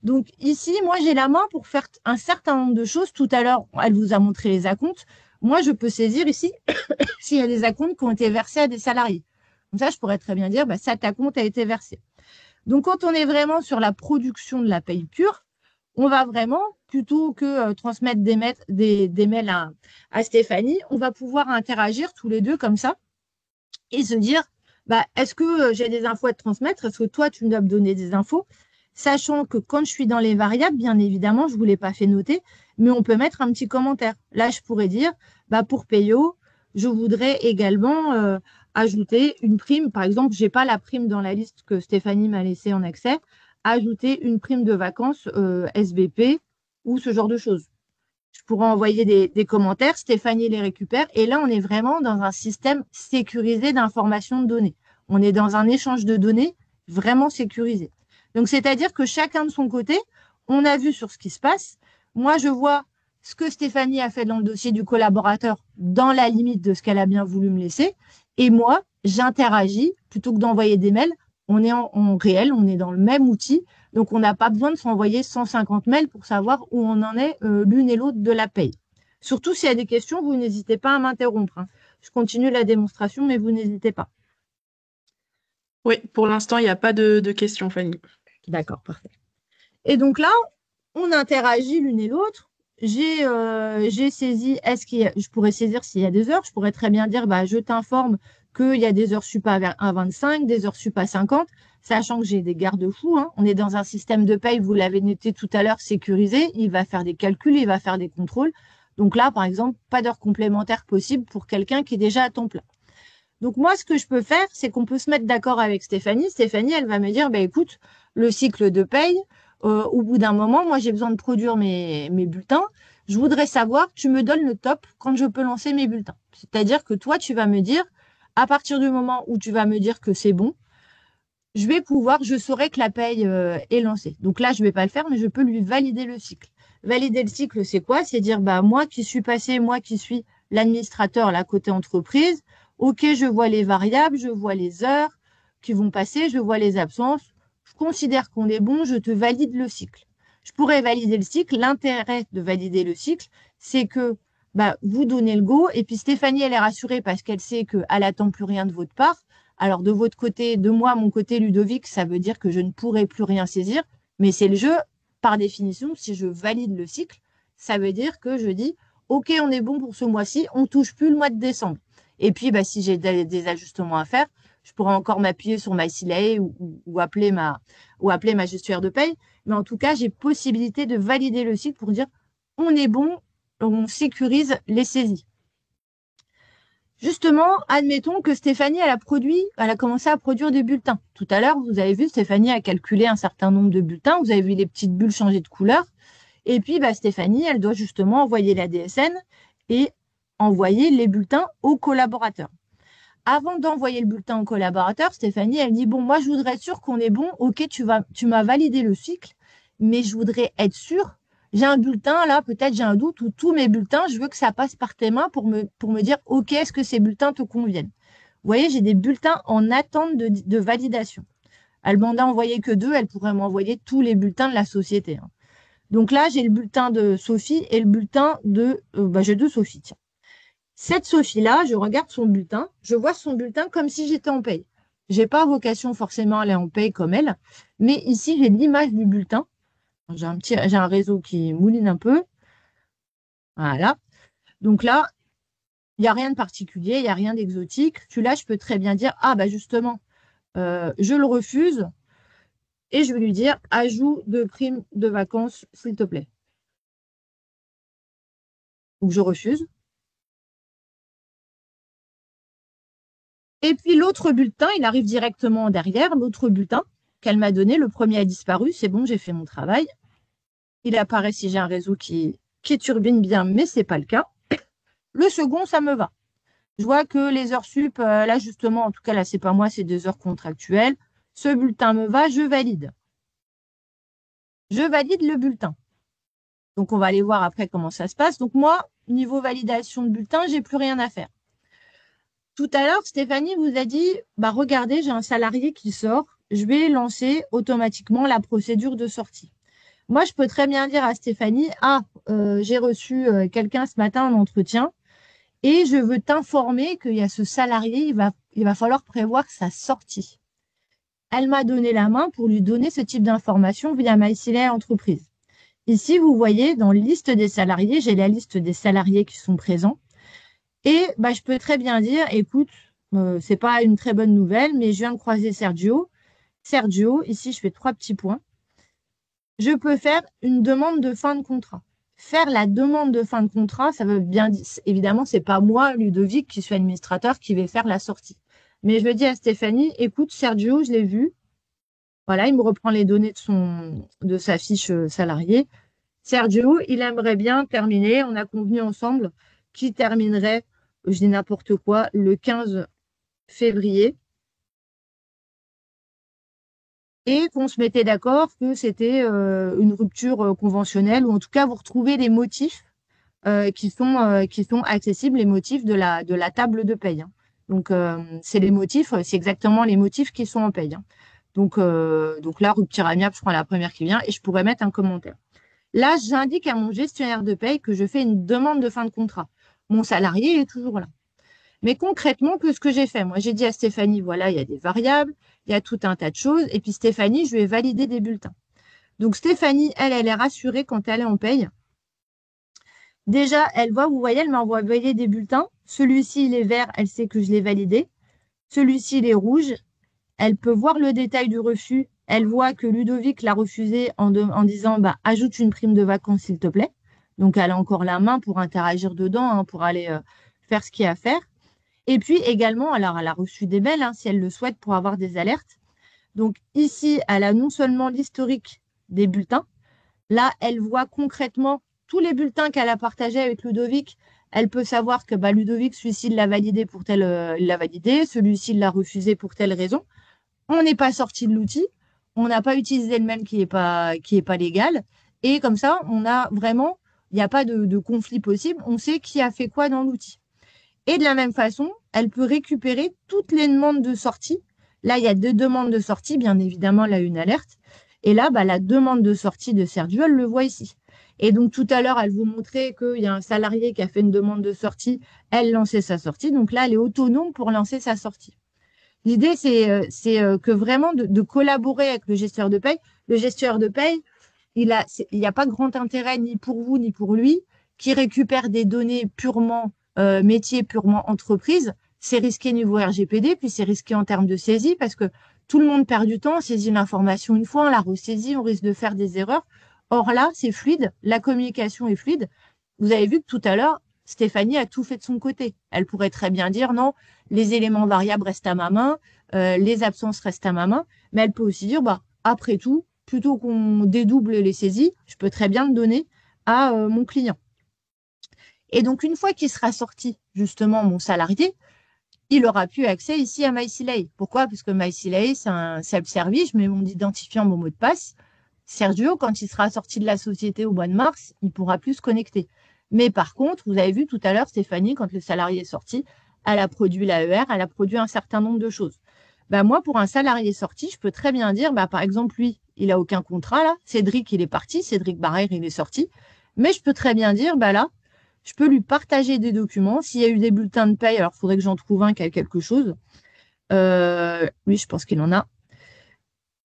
Speaker 3: Donc ici, moi, j'ai la main pour faire un certain nombre de choses. Tout à l'heure, elle vous a montré les acomptes. Moi, je peux saisir ici s'il y a des acomptes qui ont été versés à des salariés. Comme ça, je pourrais très bien dire, cet acompte a été versé. Donc, quand on est vraiment sur la production de la paye pure, on va vraiment, plutôt que transmettre des mails à Stéphanie, on va pouvoir interagir tous les deux comme ça et se dire, bah, est-ce que j'ai des infos à te transmettre? Est-ce que toi, tu dois me donner des infos? Sachant que quand je suis dans les variables, bien évidemment, je ne vous l'ai pas fait noter, mais on peut mettre un petit commentaire. Là, je pourrais dire, bah, pour Payo, je voudrais également ajouter une prime. Par exemple, je n'ai pas la prime dans la liste que Stéphanie m'a laissée en accès. Ajouter une prime de vacances SBP ou ce genre de choses. Je pourrais envoyer des commentaires, Stéphanie les récupère. Et là, on est vraiment dans un système sécurisé d'information de données. On est dans un échange de données vraiment sécurisé. Donc, c'est-à-dire que chacun de son côté, on a vu sur ce qui se passe. Moi, je vois ce que Stéphanie a fait dans le dossier du collaborateur dans la limite de ce qu'elle a bien voulu me laisser. Et moi, j'interagis plutôt que d'envoyer des mails. On est en réel, on est dans le même outil. Donc, on n'a pas besoin de s'envoyer 150 mails pour savoir où on en est l'une et l'autre de la paye. Surtout s'il y a des questions, vous n'hésitez pas à m'interrompre. Hein. Je continue la démonstration, mais vous n'hésitez pas.
Speaker 1: Oui, pour l'instant, il n'y a pas de questions, Fanny.
Speaker 3: D'accord, parfait. Et donc là, on interagit l'une et l'autre. J'ai saisi, je pourrais saisir s'il y a des heures. Je pourrais très bien dire, bah, je t'informe qu'il y a des heures sup à 25, des heures sup à 50, sachant que j'ai des garde-fous. Hein. On est dans un système de paye, vous l'avez noté tout à l'heure, sécurisé. Il va faire des calculs, il va faire des contrôles. Donc là, par exemple, pas d'heures complémentaires possible pour quelqu'un qui est déjà à temps plein. Donc moi, ce que je peux faire, c'est qu'on peut se mettre d'accord avec Stéphanie. Stéphanie, elle va me dire, bah, écoute, le cycle de paye, au bout d'un moment, moi, j'ai besoin de produire mes bulletins. Je voudrais savoir, tu me donnes le top quand je peux lancer mes bulletins. C'est-à-dire que toi, tu vas me dire, à partir du moment où tu vas me dire que c'est bon, je saurai que la paye est lancée. Donc là, je vais pas le faire, mais je peux lui valider le cycle. Valider le cycle, c'est quoi? C'est dire, bah, moi qui suis l'administrateur, là, côté entreprise, ok, je vois les variables, je vois les heures qui vont passer, je vois les absences. Je considère qu'on est bon, je te valide le cycle. Je pourrais valider le cycle. L'intérêt de valider le cycle, c'est que bah, vous donnez le go. Et puis Stéphanie, elle est rassurée parce qu'elle sait qu'elle n'attend plus rien de votre part. Alors de votre côté, de moi, mon côté Ludovic, ça veut dire que je ne pourrai plus rien saisir. Mais c'est le jeu. Par définition, si je valide le cycle, ça veut dire que je dis, OK, on est bon pour ce mois-ci, on touche plus le mois de décembre. Et puis, bah, si j'ai des ajustements à faire, je pourrais encore m'appuyer sur MySilay ou appeler ma gestionnaire de paye. Mais en tout cas, j'ai possibilité de valider le cycle pour dire on est bon, on sécurise les saisies. Justement, admettons que Stéphanie, elle a commencé à produire des bulletins. Tout à l'heure, vous avez vu, Stéphanie a calculé un certain nombre de bulletins. Vous avez vu les petites bulles changer de couleur. Et puis, bah, Stéphanie, elle doit justement envoyer la DSN et envoyer les bulletins aux collaborateurs. Avant d'envoyer le bulletin au collaborateur, Stéphanie, elle dit, bon, moi, je voudrais être sûre qu'on est bon. OK, tu m'as validé le cycle, mais je voudrais être sûre. J'ai un bulletin, là, peut-être j'ai un doute, ou tous mes bulletins, je veux que ça passe par tes mains pour me dire, OK, est-ce que ces bulletins te conviennent? Vous voyez, j'ai des bulletins en attente de validation. Elle m'en a envoyé que 2, elle pourrait m'envoyer tous les bulletins de la société. Hein. Donc là, j'ai le bulletin de Sophie et le bulletin j'ai 2 Sophie, tiens. Cette Sophie-là, je regarde son bulletin, je vois son bulletin comme si j'étais en paye. J'ai pas vocation forcément à aller en paye comme elle, mais ici, j'ai l'image du bulletin. J'ai un réseau qui mouline un peu. Voilà. Donc là, il n'y a rien de particulier, il n'y a rien d'exotique. Celui-là, je peux très bien dire, ah bah justement, je le refuse et je vais lui dire, ajout de prime de vacances, s'il te plaît. Donc je refuse. Et puis l'autre bulletin, il arrive directement derrière, l'autre bulletin qu'elle m'a donné. Le premier a disparu, c'est bon, j'ai fait mon travail. Il apparaît si j'ai un réseau qui turbine bien, mais ce n'est pas le cas. Le second, ça me va. Je vois que les heures sup, là justement, en tout cas là, c'est pas moi, c'est des heures contractuelles. Ce bulletin me va, je valide. Je valide le bulletin. Donc on va aller voir après comment ça se passe. Donc moi, niveau validation de bulletin, j'ai plus rien à faire. Tout à l'heure, Stéphanie vous a dit, bah regardez, j'ai un salarié qui sort, je vais lancer automatiquement la procédure de sortie. Moi, je peux très bien dire à Stéphanie, j'ai reçu quelqu'un ce matin en entretien et je veux t'informer qu'il y a ce salarié, il va falloir prévoir sa sortie. Elle m'a donné la main pour lui donner ce type d'information via MySilay Entreprise. Ici, vous voyez, dans la liste des salariés, j'ai la liste des salariés qui sont présents. Et bah, je peux très bien dire, écoute, C'est pas une très bonne nouvelle, mais je viens de croiser Sergio. Sergio, ici, je fais 3 petits points. Je peux faire une demande de fin de contrat. Faire la demande de fin de contrat, ça veut bien dire, évidemment, c'est pas moi, Ludovic, qui suis administrateur, qui vais faire la sortie. Mais je le dis à Stéphanie, écoute, Sergio, je l'ai vu. Voilà, il me reprend les données de sa fiche salariée. Sergio, il aimerait bien terminer. On a convenu ensemble qu'il terminerait, je dis n'importe quoi, le 15 février. Et qu'on se mettait d'accord que c'était une rupture conventionnelle, ou en tout cas, vous retrouvez les motifs qui sont accessibles, les motifs de la table de paye. Hein. Donc, c'est les motifs, c'est exactement les motifs qui sont en paye. Hein. Donc là, rupture amiable, je prends la première qui vient et je pourrais mettre un commentaire. Là, j'indique à mon gestionnaire de paye que je fais une demande de fin de contrat. Mon salarié est toujours là. Mais concrètement, qu'est-ce que j'ai fait? Moi, j'ai dit à Stéphanie, voilà, il y a des variables, il y a tout un tas de choses. Et puis Stéphanie, je lui ai validé des bulletins. Donc Stéphanie, elle est rassurée quand elle est en paye. Déjà, elle voit, vous voyez, elle m'a envoyé des bulletins. Celui-ci, il est vert, elle sait que je l'ai validé. Celui-ci, il est rouge. Elle peut voir le détail du refus. Elle voit que Ludovic l'a refusé en disant, bah, ajoute une prime de vacances, s'il te plaît. Donc, elle a encore la main pour interagir dedans, hein, pour aller faire ce qu'il y a à faire. Et puis également, alors elle a reçu des mails, hein, si elle le souhaite, pour avoir des alertes. Donc ici, elle a non seulement l'historique des bulletins, là, elle voit concrètement tous les bulletins qu'elle a partagés avec Ludovic. Elle peut savoir que bah, Ludovic, celui-ci, il l'a validé pour tel, il l'a validé, celui-ci, il l'a refusé pour telle raison. On n'est pas sorti de l'outil, on n'a pas utilisé le mail qui est pas légal. Et comme ça, on a vraiment, il n'y a pas de conflit possible, on sait qui a fait quoi dans l'outil. Et de la même façon, elle peut récupérer toutes les demandes de sortie. Là, il y a 2 demandes de sortie, bien évidemment, là, une alerte. Et là, bah, la demande de sortie de Sergio, elle le voit ici. Et donc, tout à l'heure, elle vous montrait qu'il y a un salarié qui a fait une demande de sortie, elle lançait sa sortie. Donc là, elle est autonome pour lancer sa sortie. L'idée, c'est que vraiment de collaborer avec le gestionnaire de paye. Le gestionnaire de paye, il n'y a pas grand intérêt ni pour vous ni pour lui qui récupère des données purement métier, purement entreprise. C'est risqué niveau RGPD, puis c'est risqué en termes de saisie parce que tout le monde perd du temps, on saisit l'information une fois, on la ressaisit, on risque de faire des erreurs. Or là, c'est fluide, la communication est fluide. Vous avez vu que tout à l'heure, Stéphanie a tout fait de son côté. Elle pourrait très bien dire non, les éléments variables restent à ma main, les absences restent à ma main, mais elle peut aussi dire, bah, après tout, plutôt qu'on dédouble les saisies, je peux très bien le donner à mon client. Et donc, une fois qu'il sera sorti, justement, mon salarié, il aura pu accès ici à MySilay. Pourquoi? Parce que MySilay, c'est un self-service, je mets mon identifiant, mon mot de passe. Sergio, quand il sera sorti de la société au mois de mars, il pourra plus se connecter. Mais par contre, vous avez vu tout à l'heure, Stéphanie, quand le salarié est sorti, elle a produit l'AER, elle a produit un certain nombre de choses. Ben moi, pour un salarié sorti, je peux très bien dire, bah, par exemple, lui, il a aucun contrat, là. Cédric, il est parti. Cédric Barrère, il est sorti. Mais je peux très bien dire, bah, là, je peux lui partager des documents. S'il y a eu des bulletins de paye, alors il faudrait que j'en trouve un qui a quelque chose. Lui, je pense qu'il en a.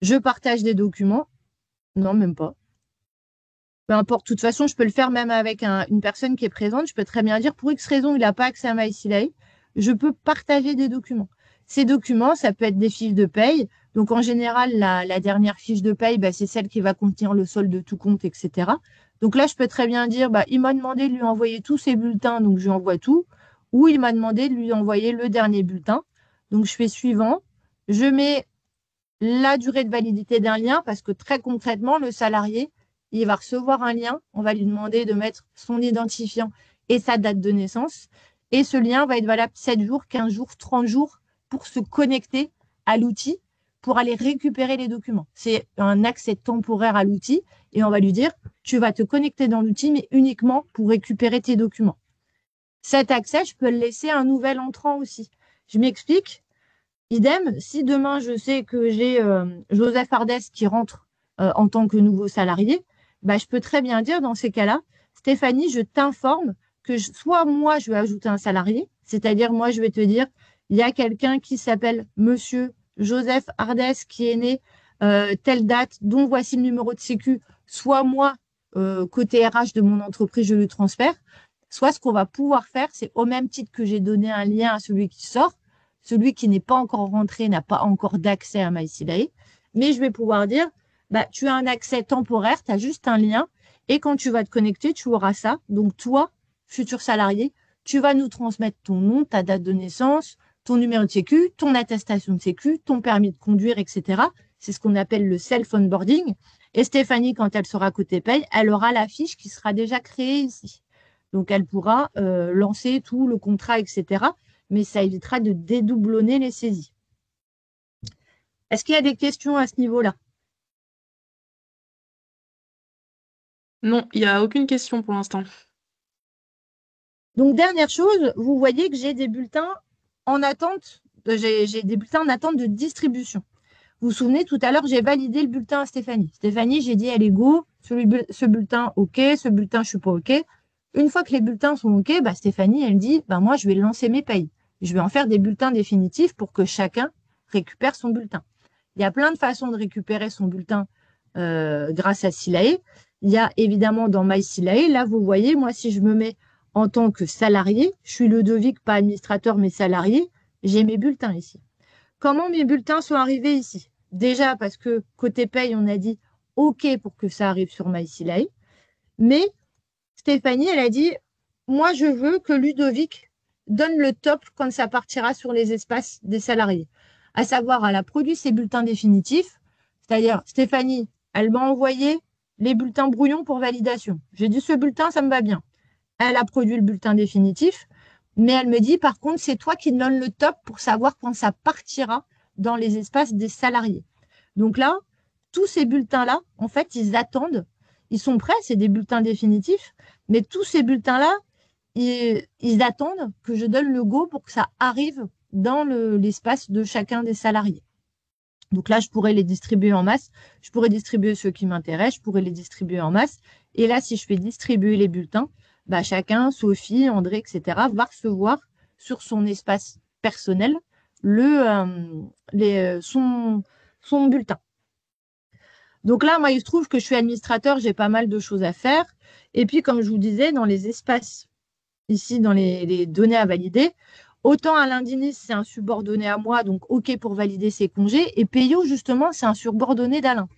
Speaker 3: Je partage des documents. Non, même pas. Peu importe. De toute façon, je peux le faire même avec une personne qui est présente. Je peux très bien dire, pour X raison, il n'a pas accès à MySilay. Je peux partager des documents. Ces documents, ça peut être des fiches de paye. Donc, en général, la dernière fiche de paye, bah, c'est celle qui va contenir le solde de tout compte, etc. Donc là, je peux très bien dire, bah, il m'a demandé de lui envoyer tous ses bulletins, donc je lui envoie tout. Ou il m'a demandé de lui envoyer le dernier bulletin. Donc, je fais suivant. Je mets la durée de validité d'un lien parce que très concrètement, le salarié, il va recevoir un lien. On va lui demander de mettre son identifiant et sa date de naissance. Et ce lien va être valable 7 jours, 15 jours, 30 jours pour se connecter à l'outil pour aller récupérer les documents. C'est un accès temporaire à l'outil et on va lui dire, tu vas te connecter dans l'outil, mais uniquement pour récupérer tes documents. Cet accès, je peux le laisser à un nouvel entrant aussi. Je m'explique. Idem, si demain je sais que j'ai Joseph Ardès qui rentre en tant que nouveau salarié, bah, je peux très bien dire dans ces cas-là, Stéphanie, je t'informe que soit moi je vais ajouter un salarié, c'est-à-dire moi je vais te dire, il y a quelqu'un qui s'appelle Monsieur Joseph Ardès qui est né telle date, dont voici le numéro de sécu, soit moi, côté RH de mon entreprise, je lui transfère, soit ce qu'on va pouvoir faire, c'est au même titre que j'ai donné un lien à celui qui sort, Celui qui n'est pas encore rentré n'a pas encore d'accès à MySilae. Mais je vais pouvoir dire, bah, tu as un accès temporaire, tu as juste un lien. Et quand tu vas te connecter, tu auras ça. Donc, toi, futur salarié, tu vas nous transmettre ton nom, ta date de naissance, ton numéro de sécu, ton attestation de sécu, ton permis de conduire, etc. C'est ce qu'on appelle le self-onboarding. Et Stéphanie, quand elle sera côté paye, elle aura la fiche qui sera déjà créée ici. Donc, elle pourra lancer tout le contrat, etc. Mais ça évitera de dédoublonner les saisies. Est-ce qu'il y a des questions à ce niveau-là?
Speaker 1: Non, il n'y a aucune question pour l'instant.
Speaker 3: Donc, dernière chose, vous voyez que j'ai des bulletins en attente, j'ai des bulletins en attente de distribution. Vous vous souvenez, tout à l'heure, j'ai validé le bulletin à Stéphanie. Stéphanie, j'ai dit, elle est go, ce bulletin, OK, ce bulletin, je suis pas OK. Une fois que les bulletins sont OK, bah, Stéphanie, elle dit, bah, moi, je vais lancer mes payes. Je vais en faire des bulletins définitifs pour que chacun récupère son bulletin. Il y a plein de façons de récupérer son bulletin grâce à Silae. Il y a évidemment dans MySilae, là, vous voyez, moi, si je me mets en tant que salarié, je suis Ludovic, pas administrateur, mais salarié, j'ai mes bulletins ici. Comment mes bulletins sont arrivés ici? Déjà parce que côté paye, on a dit OK pour que ça arrive sur MySilae. Mais Stéphanie, elle a dit, moi, je veux que Ludovic donne le top quand ça partira sur les espaces des salariés. À savoir, elle a produit ses bulletins définitifs. C'est-à-dire, Stéphanie, elle m'a envoyé les bulletins brouillons pour validation. J'ai dit, ce bulletin, ça me va bien. Elle a produit le bulletin définitif. Mais elle me dit, par contre, c'est toi qui donne le top pour savoir quand ça partira dans les espaces des salariés. Donc là, tous ces bulletins-là, en fait, ils attendent. Ils sont prêts, c'est des bulletins définitifs. Mais tous ces bulletins-là, ils attendent que je donne le go pour que ça arrive dans l'espace de chacun des salariés. Donc là, je pourrais les distribuer en masse. Je pourrais distribuer ceux qui m'intéressent. Je pourrais les distribuer en masse. Et là, si je fais distribuer les bulletins, bah, chacun, Sophie, André, etc., va recevoir sur son espace personnel son bulletin. Donc là, moi, il se trouve que je suis administrateur, j'ai pas mal de choses à faire. Et puis, comme je vous disais, dans les espaces, ici, dans les données à valider, autant Alain Dinis, c'est un subordonné à moi, donc OK pour valider ses congés. Et Payot, justement, c'est un subordonné d'Alain.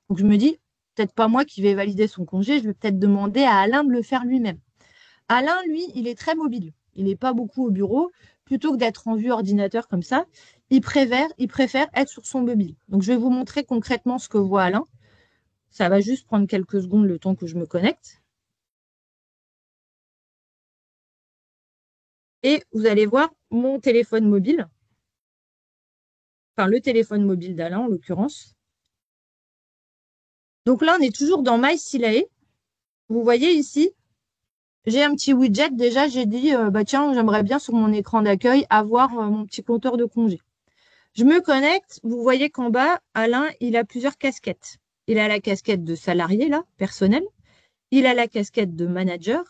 Speaker 3: Donc, je me dis, peut-être pas moi qui vais valider son congé, je vais peut-être demander à Alain de le faire lui-même. Alain, lui, il est très mobile. Il n'est pas beaucoup au bureau. Plutôt que d'être en vue ordinateur comme ça, il préfère être sur son mobile. Donc, je vais vous montrer concrètement ce que voit Alain. Ça va juste prendre quelques secondes le temps que je me connecte. Et vous allez voir mon téléphone mobile. Enfin, le téléphone mobile d'Alain, en l'occurrence. Donc là, on est toujours dans MySilae. Vous voyez ici, j'ai un petit widget. Déjà, j'ai dit, bah tiens, j'aimerais bien sur mon écran d'accueil avoir mon petit compteur de congés. Je me connecte. Vous voyez qu'en bas, Alain, il a plusieurs casquettes. Il a la casquette de salarié, là, personnel. Il a la casquette de manager.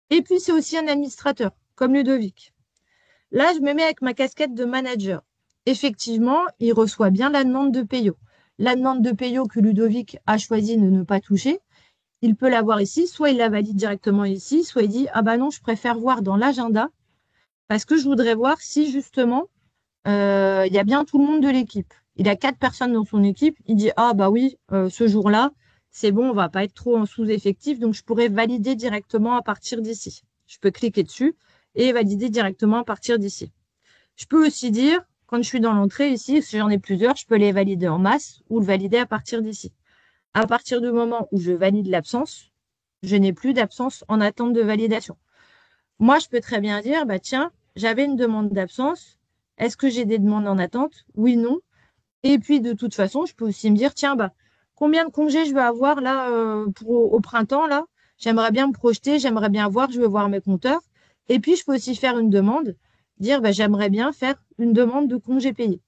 Speaker 3: Et puis, c'est aussi un administrateur, comme Ludovic. Là, je me mets avec ma casquette de manager. Effectivement, il reçoit bien la demande de Payot. La demande de Payot que Ludovic a choisi de ne pas toucher, il peut l'avoir ici. Soit il la valide directement ici, soit il dit « Ah bah non, je préfère voir dans l'agenda parce que je voudrais voir si justement il y a bien tout le monde de l'équipe. » Il a 4 personnes dans son équipe. Il dit « Ah bah oui, ce jour-là, c'est bon, on va pas être trop en sous-effectif, donc je pourrais valider directement à partir d'ici. » Je peux cliquer dessus et valider directement à partir d'ici. Je peux aussi dire, quand je suis dans l'entrée ici, si j'en ai plusieurs, je peux les valider en masse ou le valider à partir d'ici. À partir du moment où je valide l'absence, je n'ai plus d'absence en attente de validation. Moi, je peux très bien dire, bah tiens, j'avais une demande d'absence. Est-ce que j'ai des demandes en attente? Oui, non. Et puis, de toute façon, je peux aussi me dire, tiens, bah, combien de congés je vais avoir là au printemps, là? J'aimerais bien me projeter, j'aimerais bien voir, je veux voir mes compteurs. Et puis, je peux aussi faire une demande, dire, bah, j'aimerais bien faire une demande de congés payés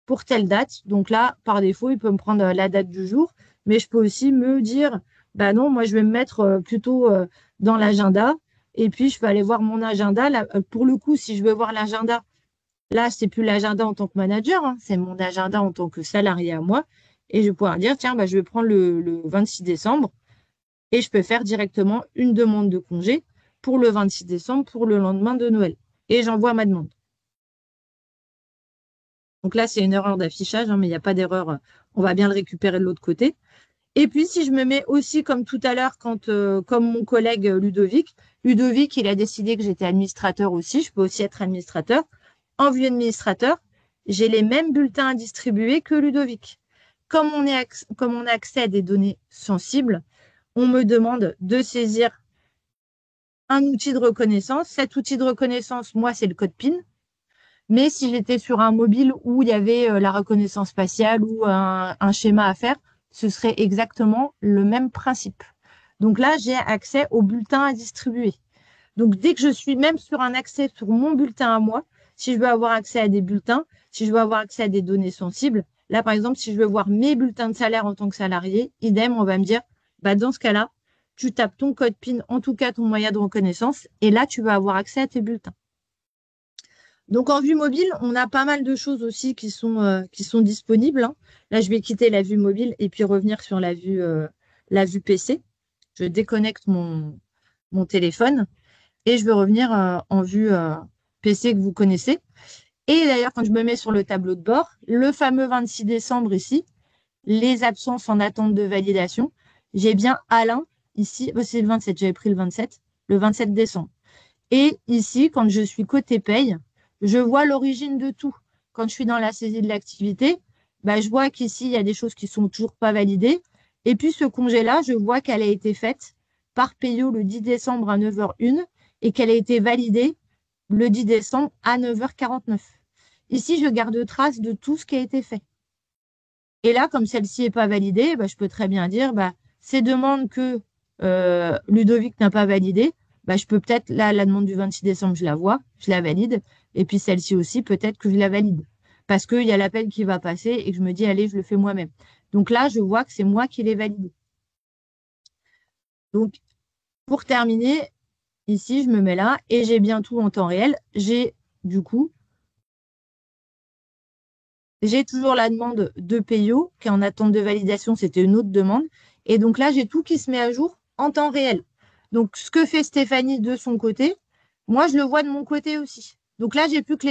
Speaker 3: pour telle date. Donc là, par défaut, il peut me prendre la date du jour, mais je peux aussi me dire, bah non, moi, je vais me mettre plutôt dans l'agenda. Et puis, je peux aller voir mon agenda. Là, pour le coup, si je veux voir l'agenda, là, c'est plus l'agenda en tant que manager, hein, c'est mon agenda en tant que salarié à moi. Et je vais pouvoir dire, tiens, bah, je vais prendre le 26 décembre et je peux faire directement une demande de congé pour le 26 décembre, pour le lendemain de Noël. Et j'envoie ma demande. Donc là, c'est une erreur d'affichage, hein, mais il n'y a pas d'erreur. On va bien le récupérer de l'autre côté. Et puis, si je me mets aussi, comme tout à l'heure, comme mon collègue Ludovic, il a décidé que j'étais administrateur aussi, je peux aussi être administrateur. En vue administrateur, j'ai les mêmes bulletins à distribuer que Ludovic. Comme on a accès à des données sensibles, on me demande de saisir un outil de reconnaissance. Cet outil de reconnaissance, moi, c'est le code PIN. Mais si j'étais sur un mobile où il y avait la reconnaissance faciale ou un schéma à faire, ce serait exactement le même principe. Donc là, j'ai accès au bulletin à distribuer. Donc dès que je suis même sur un accès sur mon bulletin à moi, si je veux avoir accès à des bulletins, si je veux avoir accès à des données sensibles, là par exemple, si je veux voir mes bulletins de salaire en tant que salarié, idem, on va me dire, bah dans ce cas-là, tu tapes ton code PIN, en tout cas ton moyen de reconnaissance, et là tu vas avoir accès à tes bulletins. Donc en vue mobile, on a pas mal de choses aussi qui sont disponibles, hein. Là, je vais quitter la vue mobile et puis revenir sur la vue PC. Je déconnecte mon téléphone et je vais revenir en vue PC que vous connaissez. Et d'ailleurs, quand je me mets sur le tableau de bord, le fameux 26 décembre ici, les absences en attente de validation, j'ai bien Alain ici, c'est le 27, j'avais pris le 27 décembre. Et ici, quand je suis côté paye, je vois l'origine de tout. Quand je suis dans la saisie de l'activité, bah, je vois qu'ici, il y a des choses qui sont toujours pas validées. Et puis, ce congé-là, je vois qu'elle a été faite par Payo le 10 décembre à 9h01 et qu'elle a été validée le 10 décembre à 9h49. Ici, je garde trace de tout ce qui a été fait. Et là, comme celle-ci n'est pas validée, bah, je peux très bien dire, bah, ces demandes que Ludovic n'a pas validées, bah, je peux peut-être, là, la demande du 26 décembre, je la vois, je la valide. Et puis celle-ci aussi, peut-être que je la valide. Parce qu'il y a l'appel qui va passer et que je me dis, allez, je le fais moi-même. Donc là, je vois que c'est moi qui l'ai validé. Donc, pour terminer, ici, je me mets là et j'ai bien tout en temps réel. Du coup, j'ai toujours la demande de Payo qui est en attente de validation. C'était une autre demande. Et donc là, j'ai tout qui se met à jour en temps réel. Donc, ce que fait Stéphanie de son côté, moi, je le vois de mon côté aussi. Donc là, j'ai plus que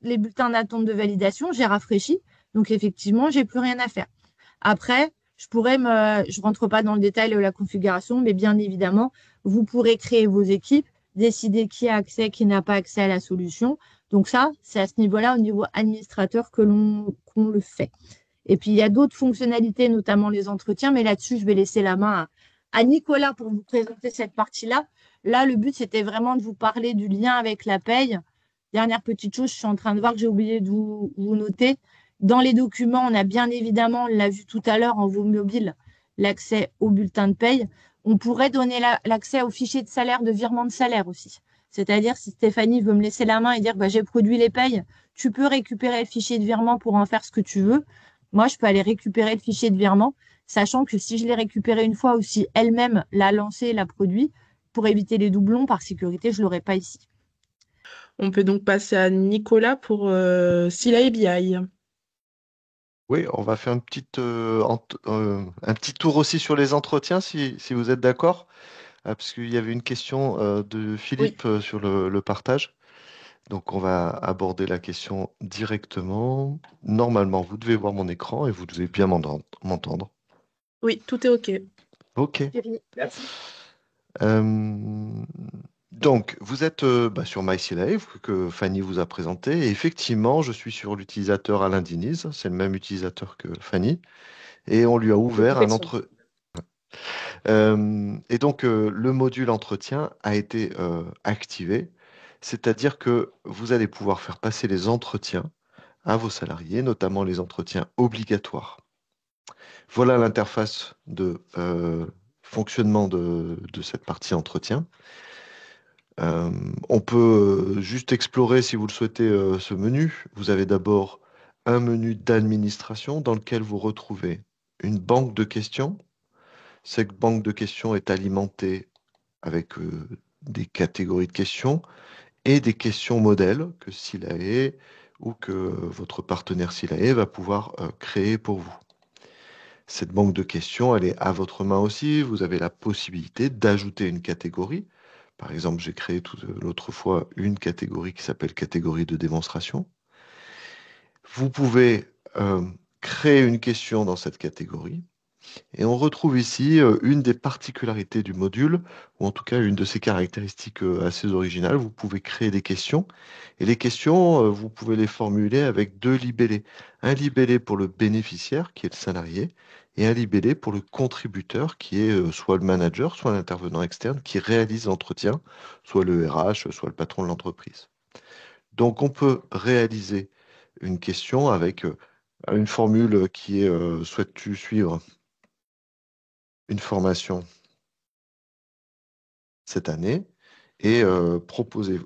Speaker 3: les bulletins d'attente de validation. J'ai rafraîchi. Donc, effectivement, j'ai plus rien à faire. Après, je rentre pas dans le détail de la configuration, mais bien évidemment, vous pourrez créer vos équipes, décider qui a accès, qui n'a pas accès à la solution. Donc ça, c'est à ce niveau-là, au niveau administrateur, qu'on le fait. Et puis, il y a d'autres fonctionnalités, notamment les entretiens, mais là-dessus, je vais laisser la main à Nicolas pour vous présenter cette partie-là. Là, le but, c'était vraiment de vous parler du lien avec la paye. Dernière petite chose, je suis en train de voir que j'ai oublié de vous noter. Dans les documents, on a bien évidemment, on l'a vu tout à l'heure en vue mobile, l'accès au bulletin de paye. On pourrait donner l'accès au fichier de salaire, de virement de salaire aussi. C'est-à-dire, si Stéphanie veut me laisser la main et dire, bah, j'ai produit les payes, tu peux récupérer le fichier de virement pour en faire ce que tu veux. Moi, je peux aller récupérer le fichier de virement, sachant que si je l'ai récupéré une fois ou si elle-même l'a lancé, l'a produit, pour éviter les doublons, par sécurité, je ne l'aurai pas ici.
Speaker 1: On peut donc passer à Nicolas pour Sila et BI.
Speaker 4: Oui, on va faire un petit tour aussi sur les entretiens, si vous êtes d'accord, parce qu'il y avait une question de
Speaker 1: Oui,
Speaker 4: Philippe sur le partage. Donc, on va aborder la question directement. Normalement, vous devez voir mon écran et vous devez bien m'entendre.
Speaker 1: oui, tout est OK.
Speaker 4: OK.
Speaker 3: Merci.
Speaker 4: Euh, donc, vous êtes sur MySealive que Fanny vous a présenté. Et effectivement, je suis sur l'utilisateur Alain Diniz. C'est le même utilisateur que Fanny. Et on lui a
Speaker 1: Je vais
Speaker 4: ouvert
Speaker 1: couper
Speaker 4: un
Speaker 1: le son.
Speaker 4: entre... et donc, le module entretien a été activé. C'est-à-dire que vous allez pouvoir faire passer les entretiens à vos salariés, notamment les entretiens obligatoires. Voilà l'interface de fonctionnement de cette partie entretien. Euh, on peut juste explorer, si vous le souhaitez, ce menu. Vous avez d'abord un menu d'administration dans lequel vous retrouvez une banque de questions. Cette banque de questions est alimentée avec des catégories de questions et des questions modèles que Silae ou que votre partenaire Silae va pouvoir créer pour vous. Cette banque de questions, elle est à votre main aussi. Vous avez la possibilité d'ajouter une catégorie. Par exemple, j'ai créé l'autre fois une catégorie qui s'appelle catégorie de démonstration. Vous pouvez créer une question dans cette catégorie. Et on retrouve ici une des particularités du module, ou en tout cas une de ses caractéristiques assez originales. Vous pouvez créer des questions, et les questions, vous pouvez les formuler avec deux libellés. Un libellé pour le bénéficiaire, qui est le salarié, et un libellé pour le contributeur, qui est soit le manager, soit l'intervenant externe, qui réalise l'entretien, soit le RH, soit le patron de l'entreprise. Donc on peut réaliser une question avec une formule qui est souhaites-tu suivre une formation cette année et proposer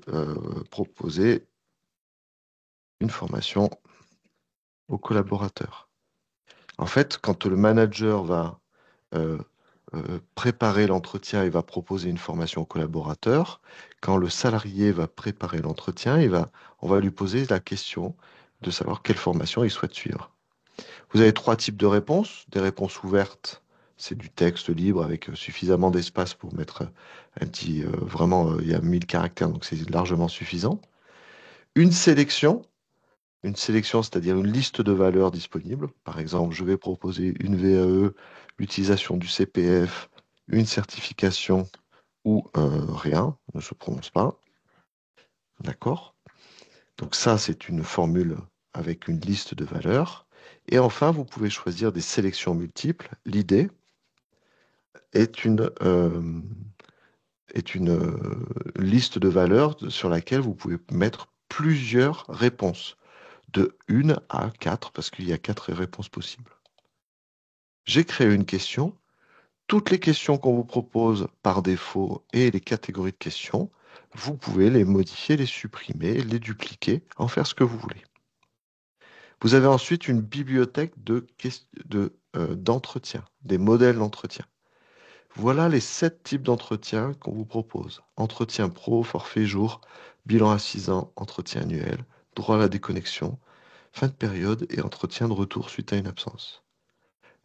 Speaker 4: une formation aux collaborateurs. En fait, quand le manager va euh, préparer l'entretien, il va proposer une formation aux collaborateurs. Quand le salarié va préparer l'entretien, on va lui poser la question de savoir quelle formation il souhaite suivre. Vous avez trois types de réponses. Des réponses ouvertes, c'est du texte libre avec suffisamment d'espace pour mettre un petit... vraiment, il y a 1000 caractères, donc c'est largement suffisant. Une sélection, c'est-à-dire une liste de valeurs disponibles. Par exemple, je vais proposer une VAE, l'utilisation du CPF, une certification ou rien, ne se prononce pas. D'accord? Donc ça, c'est une formule avec une liste de valeurs. Et enfin, vous pouvez choisir des sélections multiples. L'idée est une liste de valeurs sur laquelle vous pouvez mettre plusieurs réponses, de 1 à 4, parce qu'il y a 4 réponses possibles. J'ai créé une question. Toutes les questions qu'on vous propose par défaut et les catégories de questions, vous pouvez les modifier, les supprimer, les dupliquer, en faire ce que vous voulez. Vous avez ensuite une bibliothèque d'entretien, des modèles d'entretien. Voilà les 7 types d'entretiens qu'on vous propose. Entretien pro, forfait jour, bilan à 6 ans, entretien annuel, droit à la déconnexion, fin de période et entretien de retour suite à une absence.